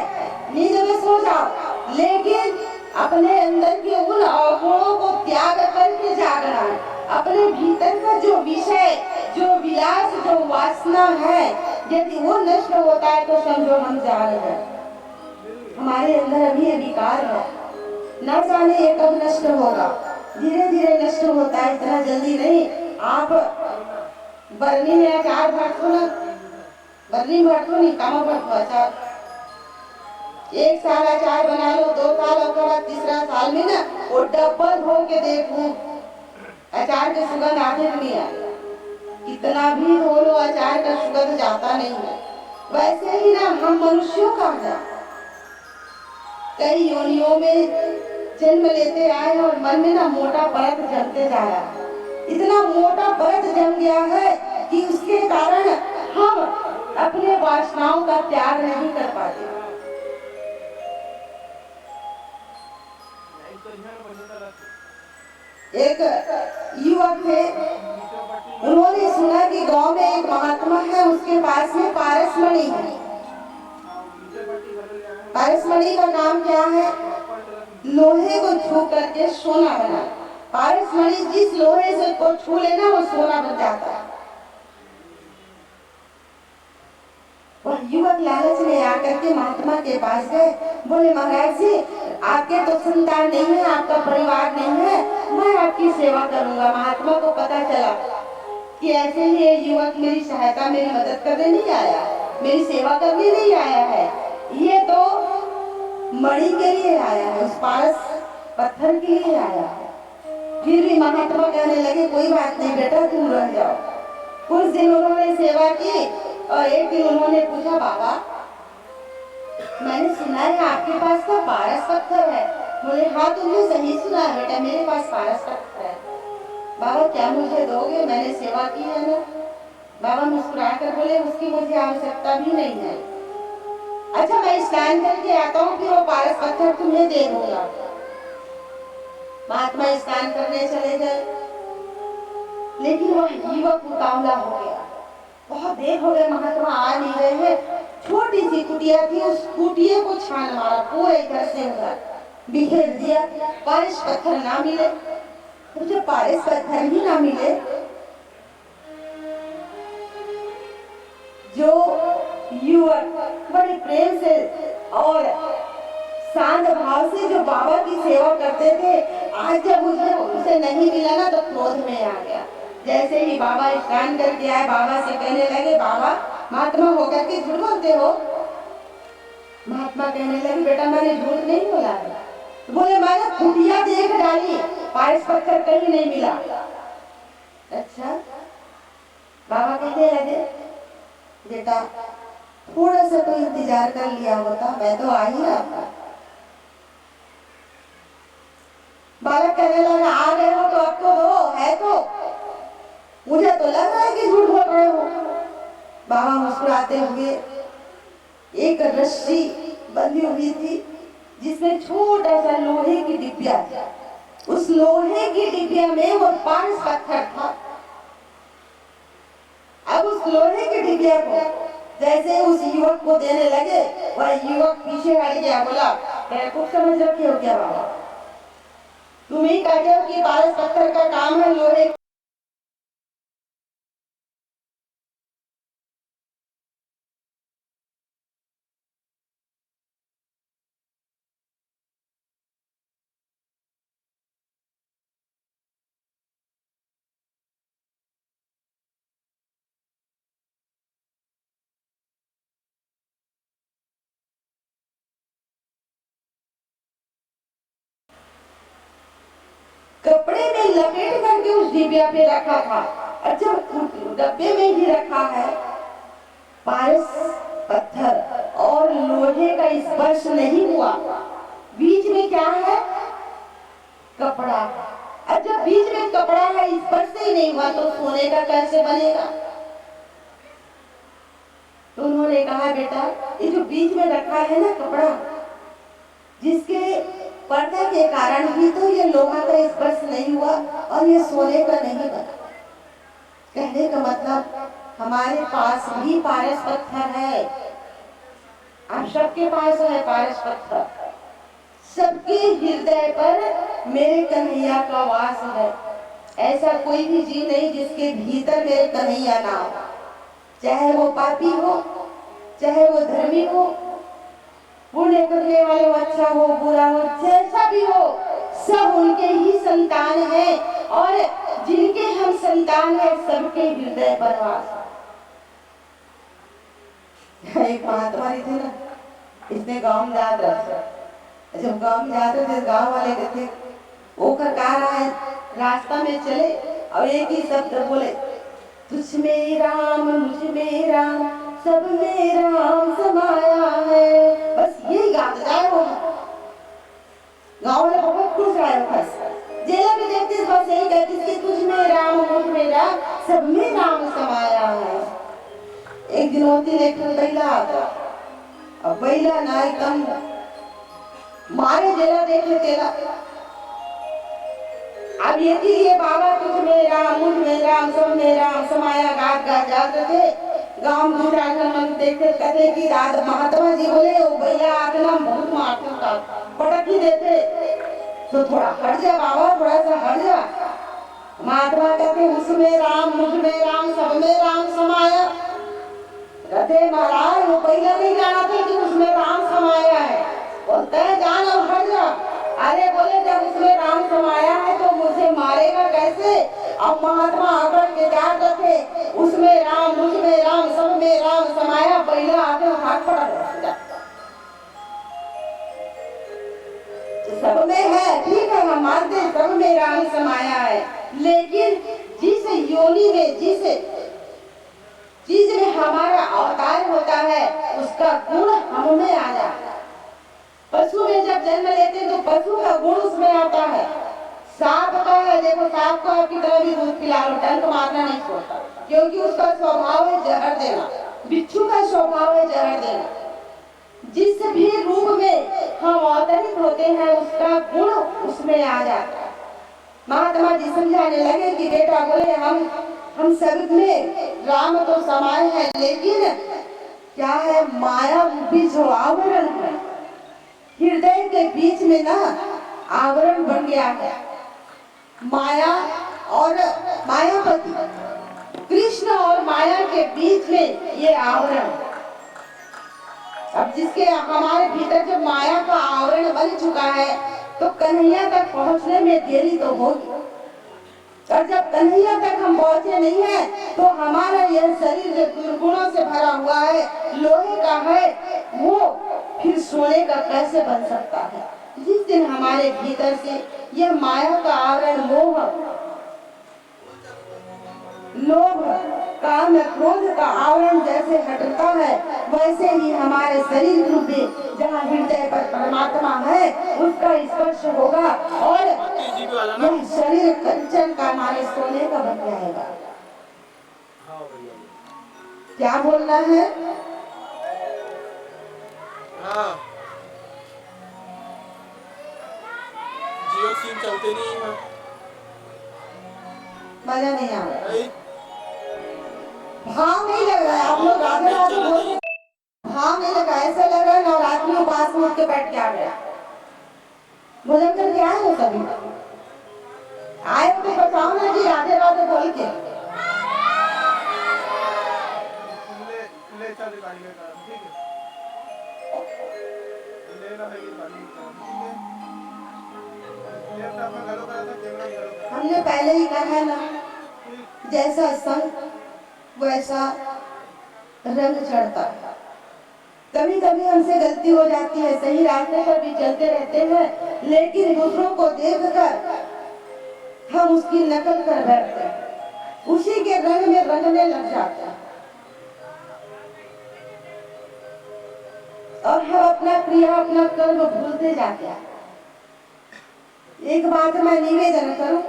नींद में सो जाओ, लेकिन अपने अंदर के उन अवगुणों को त्याग करके जागना है। अपने भीतर का जो विषय, जो विलास, जो वासना है, यदि वो नष्ट होता है तो समझो हम जाग गए। हमारे अंदर अभी ये विकार है, न जाने ये कब नष्ट होगा। धीरे धीरे नष्ट होता है, इतना जल्दी नहीं। आप बरनी में अचार भरतो ना, बरनी भरतो नहीं, काम भरतो अचार। 1 साल अचार बना लो, 2 साल और बाद तीसरा साल में ना वो डब्बल हो के देखो अचार का सुगंध आगे नहीं आएगा। कितना भी धो लो अचार का सुगंध जाता नहीं है। वैसे ही ना हम मनुष्यों का ना कई योनियों में जन्म लेते आए और मन में ना मोटा परत जमते जा रहा है। इतना मोटा परत जम गया है कि उसके कारण हम अपने वासनाओं का त्याग नहीं कर पाते। एक युवक थे, उन्होंने सुना कि गांव में एक महात्मा है, उसके पास में पारसमणि है। पारसमणि का काम क्या है? लोहे को छू करके सोना बना। पारसमणि जिस लोहे से को छू लेना वो सोना बन जाता है। वह युवक लालच में आकर के महात्मा के पास गए, बोले महाराज जी आपके तो संतान नहीं है, आपका परिवार नहीं है, मैं आपकी सेवा करूंगा। महात्मा को पता चला कि ऐसे ही ये युवक मेरी सहायता, मेरी मदद करने नहीं आया, मेरी सेवा करने नहीं आया है, ये तो मणि के लिए आया है, उस पारस पत्थर के लिए आया है। फिर भी महात्मा कहने लगे कोई बात नहीं बेटा, तुम रह जाओ। कुछ दिन उन्होंने सेवा की और एक दिन उन्होंने पूछा बाबा मैंने सुना है आपके पास तो पारस पत्थर है। बोले हाँ तुमने सही सुना है बेटा, मेरे पास पारस पत्थर है। बाबा क्या मुझे दोगे? मैंने सेवा की है ना। बाबा मुस्कुरा कर बोले उसकी मुझे आवश्यकता भी नहीं है। अच्छा मैं स्नान करके आता हूँ, फिर वो पारस पत्थर तुम्हें दे दूंगा। महात्मा स्नान करने चले गए, लेकिन वह युवक उतावला हो गया। बहुत देर हो गए, महात्मा आ नहीं रहे हैं। छोटी सी कुटिया थी, उस कुटिया को छान मारा, पूरे घर से उधर बिखेर दिया। पारस पत्थर ना मिले, तो जब पारस पत्थर ही ना मिले, जो युवक बड़े प्रेम से और शांत भाव से जो बाबा की सेवा करते थे, आज जब उसे नहीं मिला ना तो क्रोध में आ गया। जैसे ही बाबा स्नान करके आए, बाबा से कहने लगे बाबा महात्मा होकर के झूठ बोलते हो? महात्मा कहने लगे बेटा मैंने झूठ नहीं बोला है, तो बोले मैंने कुटिया देख डाली, पारस पत्थर कहीं नहीं मिला। अच्छा, बाबा कहने लगे बेटा थोड़ा सा तो इंतजार कर लिया होता, मैं तो आ ही रहा था। बालक कहने लगा आ गए हो तो अब तो दो, है तो, मुझे तो लग रहा है कि झूठ बोल रहे हो। बाबा मुस्कुराते हुए, एक रस्सी बंधी हुई थी जिसमें छोटा सा लोहे की डिब्बिया था, उस लोहे की डिब्बिया में वो पारस पत्थर था। अब उस लोहे की डिब्बिया को जैसे उस युवक को देने लगे, वह युवक पीछे हट गया, बोला बेवकूफ समझ रखे हो क्या बाबा, तुम ही कहते हो कि पारस पत्थर का काम है लोहे। कपड़े में लपेट करके उस डिबिया पे रखा था। अच्छा, डब्बे में ही रखा है पारस पत्थर और लोहे का स्पर्श नहीं हुआ, बीच में क्या है कपड़ा। अच्छा, बीच में कपड़ा है, स्पर्श ही नहीं हुआ तो सोने का कैसे बनेगा। तो उन्होंने कहा बेटा ये जो बीच में रखा है ना कपड़ा, जिसके पर्दे के कारण भी तो ये लोहा का स्पर्श नहीं हुआ और ये सोने का नहीं बना। कहने का मतलब हमारे पास भी पारस पत्थर है, आप सबके पास है पारस पत्थर, सबके हृदय पर मेरे कन्हैया का वास है। ऐसा कोई भी जीव नहीं जिसके भीतर मेरे कन्हैया ना हो, चाहे वो पापी हो, चाहे वो धर्मी हो, पुण्य करने वाले हो, अच्छा हो बुरा हो, जैसा भी हो, सब उनके ही संतान हैं और जिनके हम संतान हैं सबके हृदय पर वास। एक महात्मा जी थे ना, इसने गांव में जात रहा, जब गांव में जाते थे गांव वाले कहते वो कर कहा रहा है, रास्ता में चले और एक ही शब्द बोले तुझ में राम मुझ में राम सब में राम समाया है, बस यही गाते जाए। वो गाँव वाले बहुत खुश आए, बस जेला भी देखते बस यही कहती कि तुझ में राम मुझ में राम सब में राम समाया है। एक दिन होती लेकिन बैला आता, अब बैला ना एकदम मारे जेला देखे तेला। अब ये बाबा तुझ में राम मुझ में राम सब में राम समाया गात गात जाते थे। गांव दूसरा मन देखते कहते कि रात महात्मा जी बोले वो भैया आतना बहुत मारते का पटक ही देते, तो थोड़ा हट जा बाबा, थोड़ा सा हट जा। महात्मा कहते उसमें राम मुझ में राम सब में राम समाया। कहते महाराज वो भैया नहीं जाना था कि उसमें राम समाया है, बोलते हैं जान और हट जा। अरे बोले जब उसमें राम समाया है तो मुझे मारेगा कैसे। अब महात्मा अकड़ के जाग रखे उसमें राम मुझ में राम सब में राम समाया, पहला आते हाथ पड़ा सब में है, ठीक है हम मानते सब में राम समाया है, लेकिन जिस योनि में जिस चीज में हमारा अवतार होता है उसका गुण हम में आ जाता है। पशु में जब जन्म लेते हैं तो पशु का गुण उसमें आता है। सांप का है, देखो सांप को आपकी तरह भी दूध पिला लो, डंक मारना नहीं छोड़ता, क्योंकि उसका स्वभाव है जहर देना। बिच्छू का स्वभाव है जहर देना। जिस भी रूप में हम अवतरित होते हैं उसका गुण उसमें आ जाता है। महात्मा जी समझाने लगे कि बेटा बोले हम सब में राम तो समाये है, लेकिन क्या है माया रूपी जो आवरण है हृदय के बीच में ना आवरण बन गया है। माया और मायापति कृष्ण और माया के बीच में ये आवरण, अब जिसके हमारे भीतर जब माया का आवरण बन चुका है तो कन्हैया तक पहुंचने में देरी तो होगी, और जब कन्हैया तक हम पहुंचे नहीं है तो हमारा यह शरीर जो दुर्गुणों से भरा हुआ है लोहे का है, वो फिर सोने का कैसे बन सकता है। जिस दिन हमारे भीतर से यह माया का आवरण मोह, लोभ, काम, क्रोध का आवरण जैसे हटता है, वैसे ही हमारे शरीर रूपी जहाँ हृदय पर परमात्मा है उसका स्पर्श होगा और यह शरीर कंचन का, हमारे सोने का बन जाएगा। क्या बोलना है? जियो सिम चलते नहीं है, मजा नहीं आ रहा, भाव नहीं लग रहा है। आप लोग राधे राधे बोलते, भाव नहीं लगा, ऐसा लग रहा है नवरात्रियों पास में उठ के बैठ के आ गया। भोजन करके आए हो सभी? आए हो तो बताओ ना जी राधे राधे बोल के। हमने पहले ही कहा है ना, जैसा संग वैसा रंग चढ़ता है। कभी कभी हमसे गलती हो जाती है, सही रास्ते पर भी चलते रहते हैं, लेकिन दूसरों को देखकर हम उसकी नकल कर बैठते हैं, उसी के रंग में रंगने लग जाते हैं और हम अपना क्रिया, अपना कर्म भूलते जाते हैं। एक बात मैं निवेदन करूं,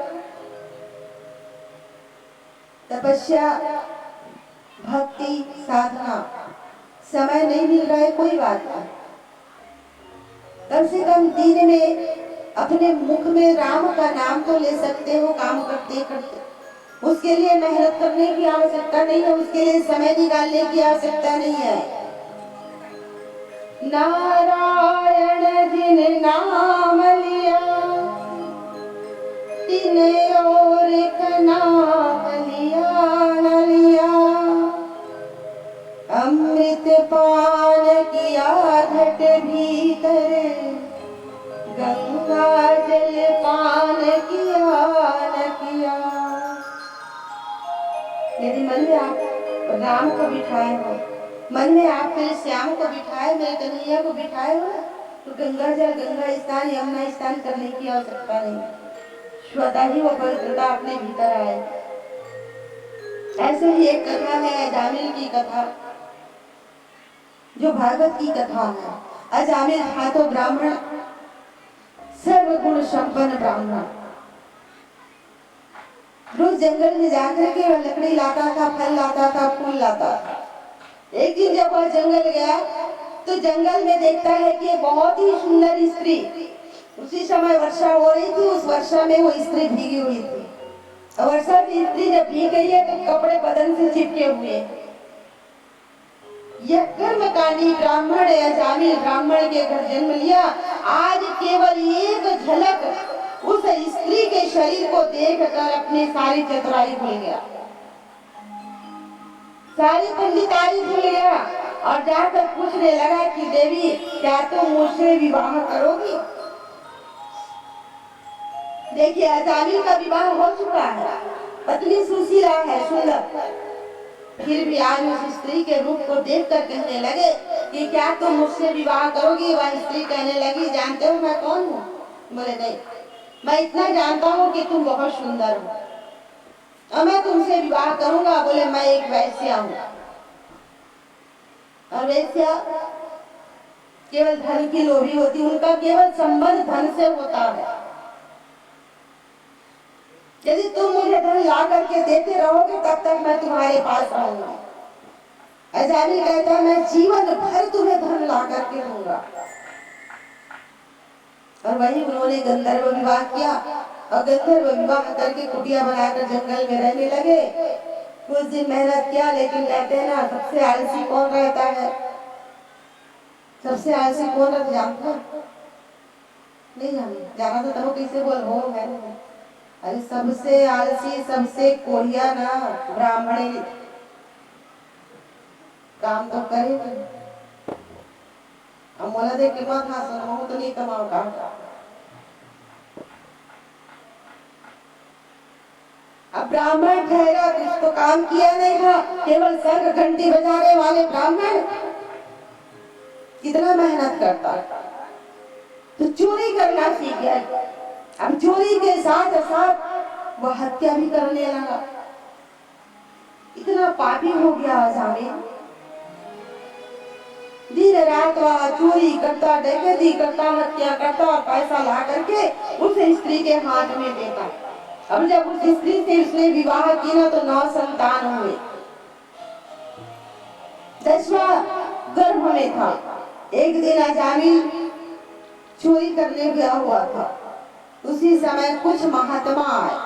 तपस्या, भक्ति, साधना, समय नहीं मिल रहा है कोई बात नहीं, कम से कम दिन में अपने मुख में राम का नाम तो ले सकते हो। काम करते करते उसके लिए मेहनत करने की आवश्यकता नहीं है, उसके लिए समय निकालने की आवश्यकता नहीं है। नारायण जिन नाम लिया तिन और एक नाम लिया न लिया, अमृत पान किया घट भीतर, गंगा जल पान किया न किया। यदि मन में आप राम को बिठाए हो, मन में आप मेरे श्याम को बिठाए, मेरे कन्हैया को बिठाए हो, तो गंगा जल, गंगा स्नान, यमुना स्नान करने की आवश्यकता नहीं, स्वतः ही वो पवित्रता अपने भीतर आए। ऐसे ही एक कथा है अजामिल की कथा, जो भागवत की कथा है। अजामिल था तो ब्राह्मण, सर्वगुण संपन्न ब्राह्मण, रोज जंगल में जाकर के लकड़ी लाता था, फल लाता था, फूल लाता था। एक दिन जब वह जंगल गया तो जंगल में देखता है कि बहुत ही सुंदर स्त्री, उसी समय वर्षा हो रही थी, उस वर्षा में वो स्त्री भीगी हुई थी। वर्षा की स्त्री जब भीग गई है तो कपड़े बदन से चिपके हुए। यह कर्मकांडी ब्राह्मण अजामिल ब्राह्मण के घर जन्म लिया। आज केवल एक झलक उस स्त्री के शरीर को देखकर अपनी सारी चतुराई भूल गया, सारी पंडिताई भूल गया और जाकर पूछने लगा कि देवी क्या तुम मुझसे विवाह करोगी? देखिए अजामिल का विवाह हो चुका है, पत्नी सुशीला है, सुंदर, फिर भी आज उस स्त्री के रूप को देखकर कहने लगे कि क्या तुम मुझसे विवाह करोगी? वह स्त्री कहने लगी जानते हो मैं कौन हूँ? बोले नहीं, मैं इतना जानता हूँ कि तुम बहुत सुंदर हो और मैं तुमसे विवाह करूंगा। बोले मैं एक वैश्या हूँ, और वैश्या केवल धन की लोभी होती, उनका केवल संबंध धन से होता है। यदि तुम मुझे धन ला करके देते रहोगे तब तक मैं तुम्हारे पास रहूंगा। अजामिल कहता है मैं जीवन भर तुम्हें धन ला करके दूंगा। और वही उन्होंने गंधर्व विवाह किया और गंधर्व विवाह करके कुटिया बनाकर जंगल में रहने लगे। कुछ दिन मेहनत किया, लेकिन कहते हैं ना सबसे आलसी कौन रहता है? सबसे आलसी कौन रहता जानते? नहीं जाना तो तब कैसे बोल हो है। अरे सबसे आलसी, सबसे कोढ़िया ना ब्राह्मण, काम तो करे अब मोला देख के मत हंसो, तो नहीं कमाओ काम। अब ब्राह्मण ठहरा, कुछ तो काम किया नहीं था, केवल शंख घंटी बजाने वाले ब्राह्मण कितना मेहनत करता। तो चोरी करना सीख गया। अब चोरी के साथ साथ वह हत्या भी करने लगा। इतना पापी हो गया अजामिल। दिन रात वह चोरी करता, डकैती करता, हत्या करता और पैसा ला करके उस स्त्री के हाथ में देता। अब जब उस स्त्री से उसने विवाह किया तो 9 संतान हुए। 10वां गर्भ में था। एक दिन अजामिल चोरी करने गया हुआ था। उसी समय कुछ महात्मा आए।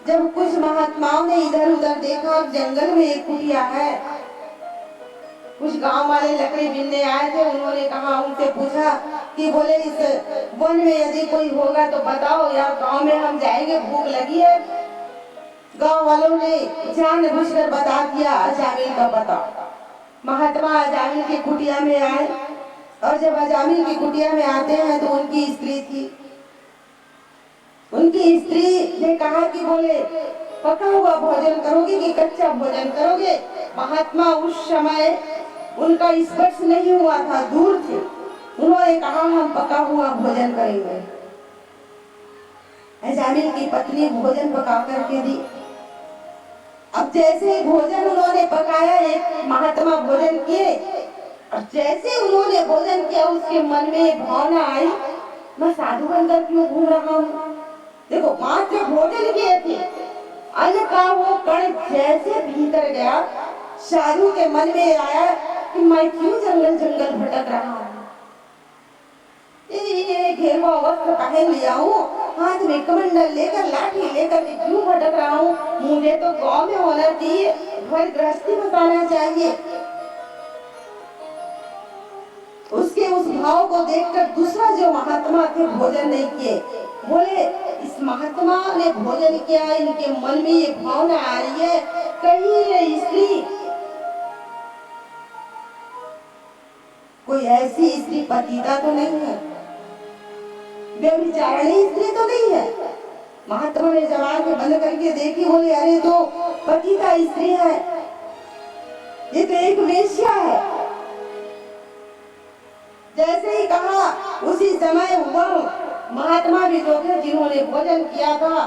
जब कुछ महात्माओं ने इधर उधर देखा, जंगल में एक कुटिया है। कुछ गांव वाले लकड़ी बीनने आए थे। उन्होंने कहा, उनसे पूछा कि बोले इस वन में यदि कोई होगा तो बताओ यार, गांव में हम जाएंगे, भूख लगी है। गांव वालों ने जानबूझकर बता दिया अजामिल का पता। महात्मा अजामिल की कुटिया में आए और जब अजामिल की कुटिया में आते हैं तो उनकी स्त्री थी। उनकी स्त्री ने कहा कि बोले पका हुआ भोजन करोगे कि कच्चा भोजन करोगे? महात्मा उस समय उनका स्पर्श नहीं हुआ था, दूर थे। उन्होंने कहा हम पका हुआ भोजन करेंगे। अजामिल की पत्नी भोजन पका करके दी। अब जैसे भोजन उन्होंने पकाया, एक महात्मा भोजन किए और जैसे उन्होंने भोजन किया उसके मन में भावना आई, मैं साधु बनकर क्यों घूम रहा हूँ? देखो, मात्र भोजन किए थे, अन्न का वो कण जैसे भीतर गया, साधु के मन में आया कि मैं क्यों जंगल जंगल भटक रहा हूँ? ये घेरवा वस्त्र पहन लिया हूँ, हाथ में कमंडल लेकर, लाठी लेकर क्यों भटक रहा हूँ? मुझे तो गांव में होना चाहिए, घर गृहस्थी बताना चाहिए। उसके उस भाव को देखकर दूसरा जो महात्मा थे भोजन नहीं किए। बोले इस महात्मा ने भोजन किया, इनके मन में ये भावना आ रही है, कहीं ये स्त्री कोई ऐसी स्त्री पतिता तो नहीं है, व्यभिचारिणी स्त्री तो नहीं है। महात्मा ने जवान में बंद करके देखी। बोले अरे तो पतिता स्त्री है, ये तो एक वेश्या है। जैसे ही कहा उसी समय वह महात्मा भी जो थे जिन्होंने भोजन किया था,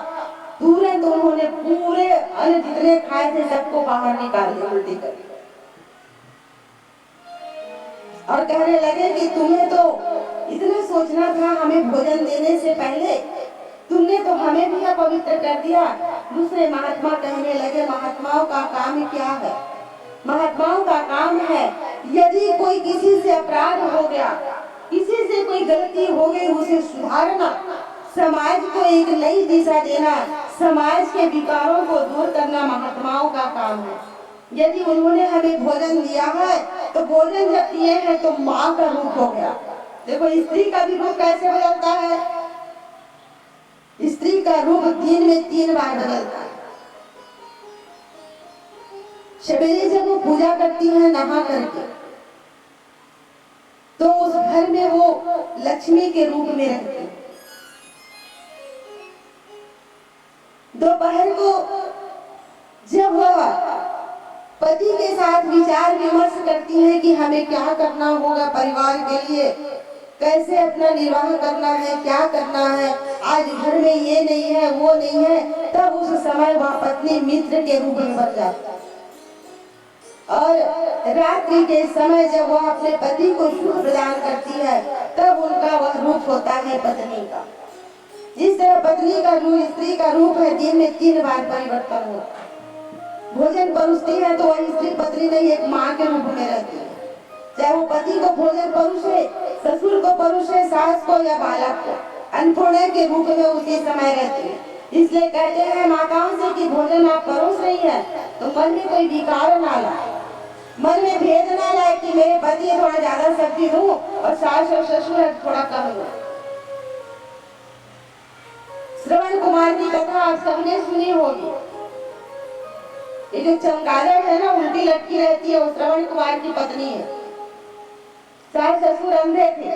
तुरंत उन्होंने पूरे अन्न जितने खाए थे सबको बाहर निकाल दिया उल्टी कर और कहने लगे कि तुम्हें तो इतना सोचना था हमें भोजन देने से पहले, तुमने तो हमें भी अपवित्र कर दिया। दूसरे महात्मा कहने लगे महात्माओं का काम क्या है? महात्माओं का काम है यदि कोई किसी से अपराध हो गया, किसी से कोई गलती हो गई, उसे सुधारना, समाज को एक नई दिशा देना, समाज के विकारों को दूर करना महात्माओं का काम है। यदि उन्होंने हमें भोजन दिया है तो भोजन जब दिए हैं तो माँ का रूप हो गया। देखो स्त्री का भी रूप कैसे बदलता है। स्त्री का रूप दिन में 3 बार बदलता है। सवेरे जब वो पूजा करती है नहा करके, तो उस घर में वो लक्ष्मी के रूप में रहती है। दोपहर को जब वह पति के साथ विचार विमर्श करती है कि हमें क्या करना होगा परिवार के लिए, कैसे अपना निर्वाह करना है, क्या करना है, आज घर में ये नहीं है वो नहीं है, तब उस समय वह पत्नी मित्र के रूप में बन जाती है। और रात्रि के समय जब वह अपने पति को सुख प्रदान करती है तब उनका वह रूप होता है पत्नी का। जिस तरह पत्नी का रूप स्त्री का रूप है, दिन में 3 बार परिवर्तन होता है। भोजन परोसती है तो वह स्त्री पत्नी नहीं, एक माँ के रूप में रहती है। चाहे वो पति को भोजन परोसे, ससुर को परोसे, सास को या बालक को, अन्नपूर्णा के रूप में उसी समय रहती है। इसलिए कहते हैं माताओं से कि भोजन आप परोस रही है तो मन में कोई विकार ना लाए, मन में भेद ना लाए कि मेरे पति थोड़ा ज्यादा सब्जी दूं और सास और ससुर थोड़ा कम दूं। श्रवण कुमार की कथा आप सबने सुनी होगी। ये जो चमगादड़ है ना, उल्टी लटकी रहती है, वो श्रवण कुमार की पत्नी है। सास ससुर अंधे थे।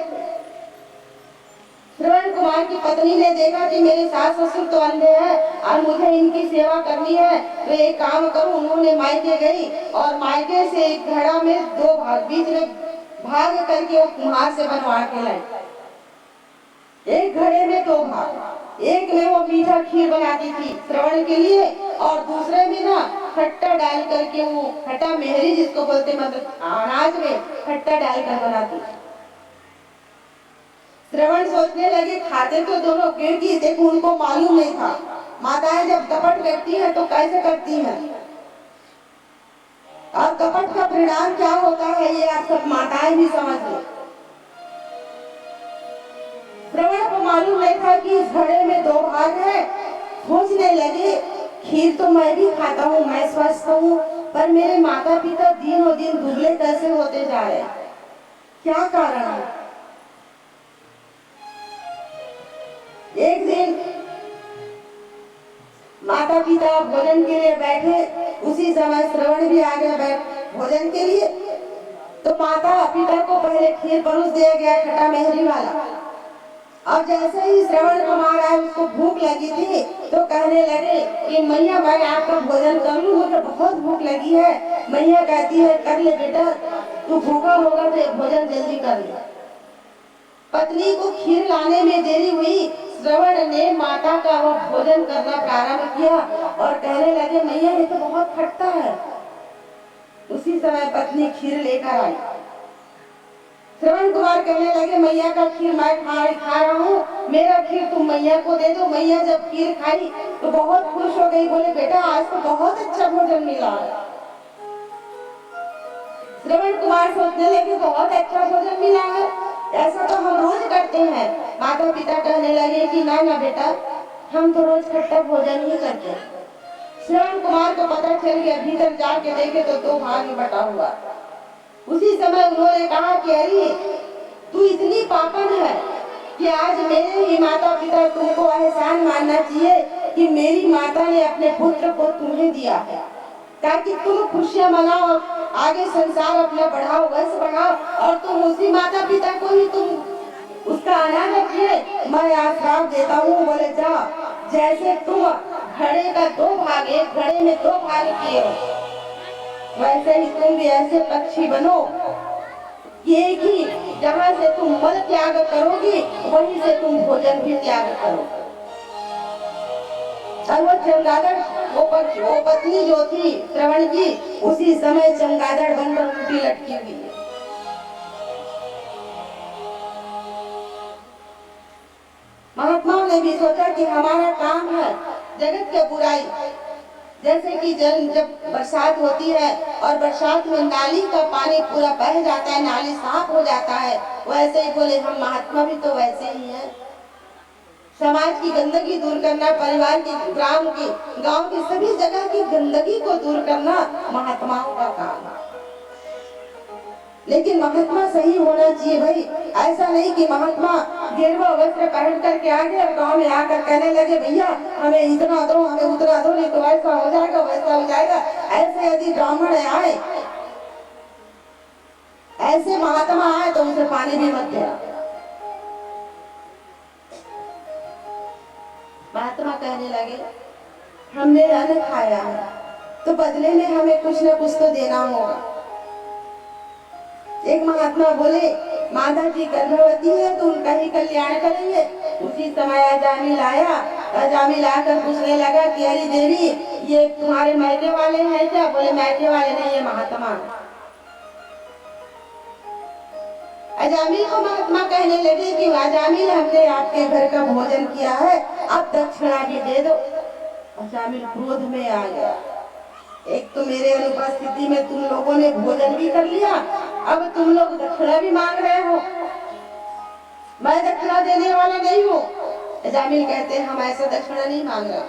श्रवण कुमार की पत्नी ने देखा कि मेरे सास ससुर तो अंधे हैं और मुझे इनकी सेवा करनी है, तो एक काम करूं। उन्होंने मायके गई और मायके से एक घड़ा में 2 भाग, बीच में भाग करके वो कुम्हार से बनवा के लाई। एक घड़े में दो भाग, एक में वो मीठा खीर बनाती थी श्रवण के लिए, और दूसरे में ना खट्टा डाल करके, वो खट्टा मेहरी जिसको बोलते, मतलब अनाज में खट्टा डालकर बनाती। श्रवण सोचने लगे खाते तो दोनों, क्योंकि देखो उनको मालूम नहीं था माताएं जब कपट करती हैं तो कैसे करती हैं, और कपट का परिणाम क्या होता है ये आप सब माताएं भी समझ लो। श्रवण को मालूम नहीं था कि इस घड़े में दो भाग है। सोचने लगे खीर तो मैं भी खाता हूँ, मैं स्वस्थ हूँ, पर मेरे माता पिता दिनों दिन दुबले कैसे होते जा रहे हैं, क्या कारण है। एक दिन माता पिता भोजन के लिए बैठे, उसी समय श्रवण भी आ गया भोजन के लिए। तो माता पिता को पहले खीर परोस दिया गया खट्टा मेहरी वाला। और जैसे ही श्रवण कुमार आए, उसको भूख लगी थी, तो कहने लगे कि मैया मैं आपका भोजन कर लूं, मुझे बहुत भूख लगी है। मैया कहती है कर ले बेटा, तू भूखा होगा तो भोजन जल्दी कर ले। पत्नी को खीर लाने में देरी हुई, श्रवण ने माता का वह भोजन करना प्रारंभ किया और कहने लगे मैया ये तो बहुत खट्टा है। उसी समय पत्नी खीर लेकर आई। श्रवण कुमार कहने लगे मैया का खीर मैं खा रहा हूँ, मेरा खीर तुम मैया को दे दो। मैया जब खीर खाई तो बहुत खुश हो गई, बोले बेटा आज तो बहुत अच्छा भोजन मिला है। श्रवण कुमार सोचने लगे बहुत अच्छा भोजन मिला है, ऐसा तो हम रोज करते हैं। माता पिता कहने लगे कि ना ना बेटा, हम तो रोज खट्टा भोजन ही करते हैं। श्रवण कुमार को पता चल गया, भीतर जाके देखे तो दो भाग में बटा हुआ। उसी समय उन्होंने कहा कि अरे तू इतनी पापन है कि आज मेरे ही माता पिता तुमको एहसान मानना चाहिए कि मेरी माता ने अपने पुत्र को तुम्हें दिया है, ताकि तुम खुशियां मनाओ, आगे संसार अपना बढ़ाओ, वंश बढ़ाओ, और तुम उसी माता पिता को ही तुम उसका अनादर किए। मैं आश्राम देता हूँ। बोले जाओ, जैसे तुम घड़े का दो भाग, एक घड़े में दो भाग किए हो, वैसे ही तुम भी ऐसे पक्षी बनो कि एक ही जहाँ से तुम मल त्याग करोगी वहीं से तुम भोजन भी त्याग करो। और वो चमगादड़, वो पत्नी जो थी श्रवण की, उसी समय चमगादड़ बनकर उल्टी लटकी हुई है। महात्माओं ने भी सोचा कि हमारा काम है जगत के बुराई, जैसे कि जब बरसात होती है और बरसात में नाली का पानी पूरा बह जाता है, नाली साफ हो जाता है, वैसे ही बोले हम महात्मा भी तो वैसे ही हैं। समाज की गंदगी दूर करना, परिवार की, ग्राम की, गांव की, सभी जगह की गंदगी को दूर करना महात्माओं का काम है। लेकिन महात्मा सही होना चाहिए भाई, ऐसा नहीं कि महात्मा गेरुआ वस्त्र पहन करके आ गए और गाँव में आकर कहने लगे भैया हमें इतना दो, हमें उतना दो, नहीं तो ऐसा हो जाएगा वैसा हो जाएगा। ऐसे यदि ब्राह्मण आए, ऐसे महात्मा आए तो उसे पानी भी मत देना। महात्मा कहने लगे हमने अन्न खाया है तो बदले में हमें कुछ न कुछ तो देना होगा। एक महात्मा बोले माता जी गर्भवती है तो उनका ही कल्याण करेंगे। उसी समय अजामिल आया, अजामिल आकर पूछने लगा कि अरे देवी ये तुम्हारे मैके वाले हैं क्या? बोले मैके वाले नहीं, ये महात्मा। अजामिल को महात्मा कहने लगे कि अजामिल हमने आपके घर का भोजन किया है, अब दक्षिणा भी दे दो। अजामिल क्रोध में आ गया, एक तो मेरे अनुपस्थिति में तुम लोगों ने भोजन भी कर लिया, अब तुम लोग दक्षिणा भी मांग रहे हो। मैं दक्षिणा देने वाला नहीं हूँ। अजामिल कहते हैं हम ऐसा दक्षिणा नहीं मांग रहे,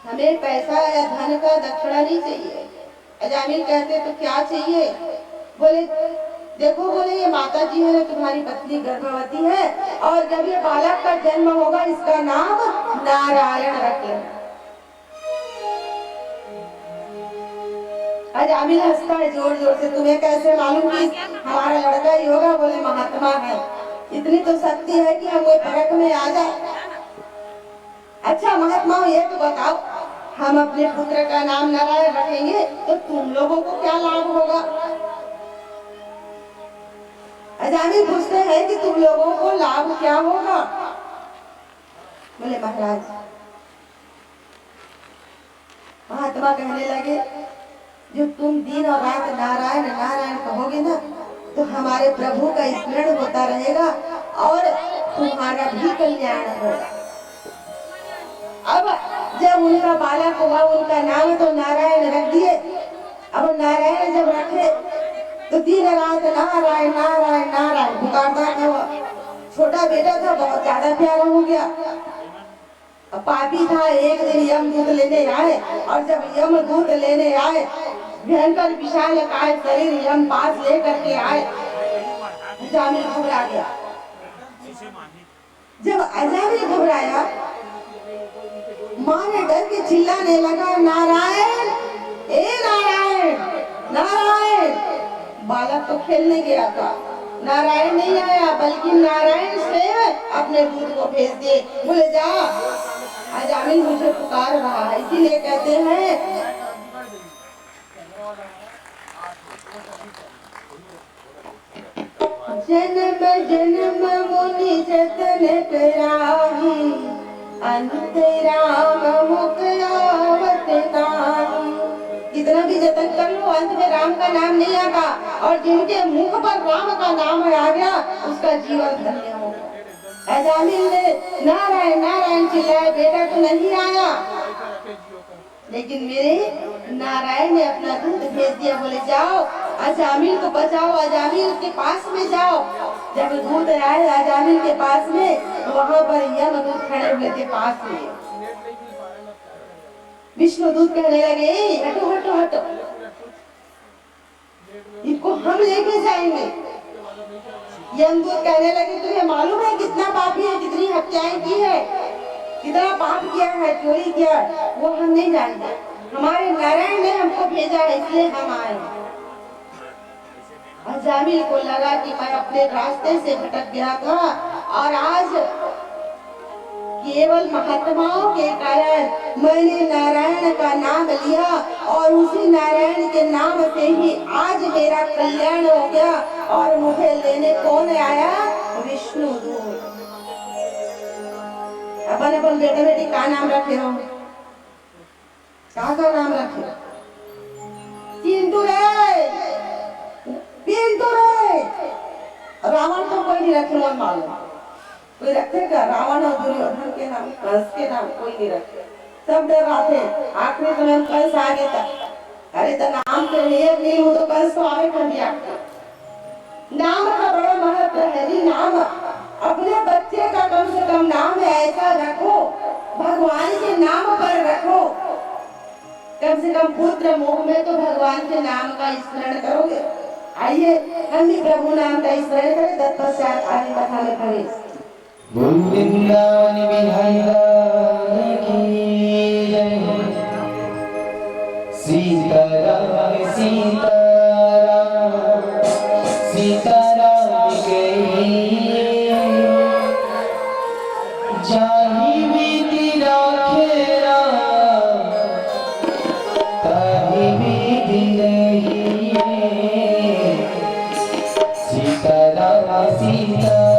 हमें पैसा या धन का दक्षिणा नहीं चाहिए। अजामिल कहते तो क्या चाहिए? बोले देखो, बोले ये माता जी है ना तुम्हारी पत्नी गर्भवती है और जब ये बालक का जन्म होगा इसका नाम नारायण रख लेना। अजामिल हंसता है जोर जोर से, तुम्हें कैसे मालूम कि हमारा लड़का ही होगा? बोले महात्मा है, इतनी तो शक्ति है कि हम कोई फर्क में आ जाए। अच्छा महात्मा ये तो बताओ, हम अपने पुत्र का नाम नारायण रखेंगे तो तुम लोगों को क्या लाभ होगा? अजामिल पूछते हैं कि तुम लोगों को लाभ क्या होगा? बोले महाराज, महात्मा कहने लगे जो तुम दिन और रात नारायण नारायण कहोगे ना तो हमारे प्रभु का स्मरण होता रहेगा और तुम्हारा भी कल्याण होगा। अब जब उनका बालक हुआ उनका नाम तो नारायण रख दिए। अब नारायण जब रखे तो दिन रात नारायण नारायण नारायण पुकारता था। वो छोटा बेटा था, बहुत ज्यादा प्यारा हो गया। पापी था। एक दिन यमदूत लेने आए और जब यमदूत लेने आए भयंकर विशाल काय शरीर यम पास लेकर के आए, अजामिल घबरा गया। जब अजामिल घबराया, माँ ने डर के चिल्लाने लगा, नारायण, ए नारायण नारायण। बालक तो खेलने गया था, नारायण नहीं आया बल्कि नारायण स्वयं अपने दूत को भेज दिए। बोले जा, अजामिल मुझे पुकार रहा है। इसीलिए कहते हैं जन्म जन्म मुनि जतन कराही, अंतराम मुख आवत नाही। कितना भी जतन कर लो अंत में राम का नाम नहीं आता, और जिनके मुख पर राम का नाम आ गया उसका जीवन धन्य हो गया। अजामिल ने नारायण नारायण चिल्लाया, बेटा तो नहीं आया, लेकिन मेरे नारायण ने अपना दूत भेज दिया। बोले जाओ अजामिल को बचाओ, अजामिल के पास में जाओ। जब दूत आए अजामिल के पास में तो वहां पर यमदूत खड़े हुए थे पास में। विष्णुदूत कहने लगे, हटो हटो हटो, इनको हम लेके जाएंगे। यमदूत कहने लगे, तुम्हें मालूम है कितना पापी है, कितनी हत्याएं की है, कितना पाप किया है, चोरी किया, वो हम नहीं जानते। हमारे नारायण ने हमको भेजा है इसलिए हम आए। अजामिल को लगा कि मैं अपने रास्ते से भटक गया था और आज केवल महात्माओं के कारण मैंने नारायण का नाम लिया और उसी नारायण के नाम से ही आज मेरा कल्याण हो गया। और मुझे लेने कौन आया? विष्णुदूत। अपन अपन बेटे बेटी का नाम रखे हो? का नाम रखे? पिंटू रे, पिंटू रे। रावण तो कोई नहीं रखे, मन मालूम कोई रखेगा? रावण और दुर्योधन के नाम, कंस के नाम कोई नहीं रखे, सब डर रहे थे। आखिरी समय में कंस आ गया था। अरे तो नाम तो नहीं हो तो कंस तो आवे कर दिया। नाम का बड़ा महत्व है जी। नाम अपने बच्चे का कम से कम नाम ऐसा रखो, भगवान के नाम पर रखो। कम से कम पुत्र मोह में तो भगवान के नाम का स्मरण करोगे। आइए हम भी प्रभु नाम का स्मरण करें, तत्पश्चात आगे कथा में प्रवेश। वृंदावन बिहारी की जय, सीताराम सीताराम सीताराम की जाहि विधि राखे राम, ताहि विधि रहिए। सीताराम सीताराम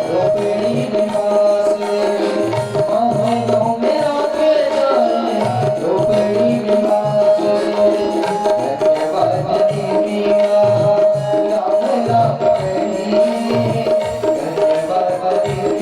रोपड़ी निवास महलों में आके जाए रोपड़ी निवास धन्यवाद देविया राम राम कही धन्यवाद देविया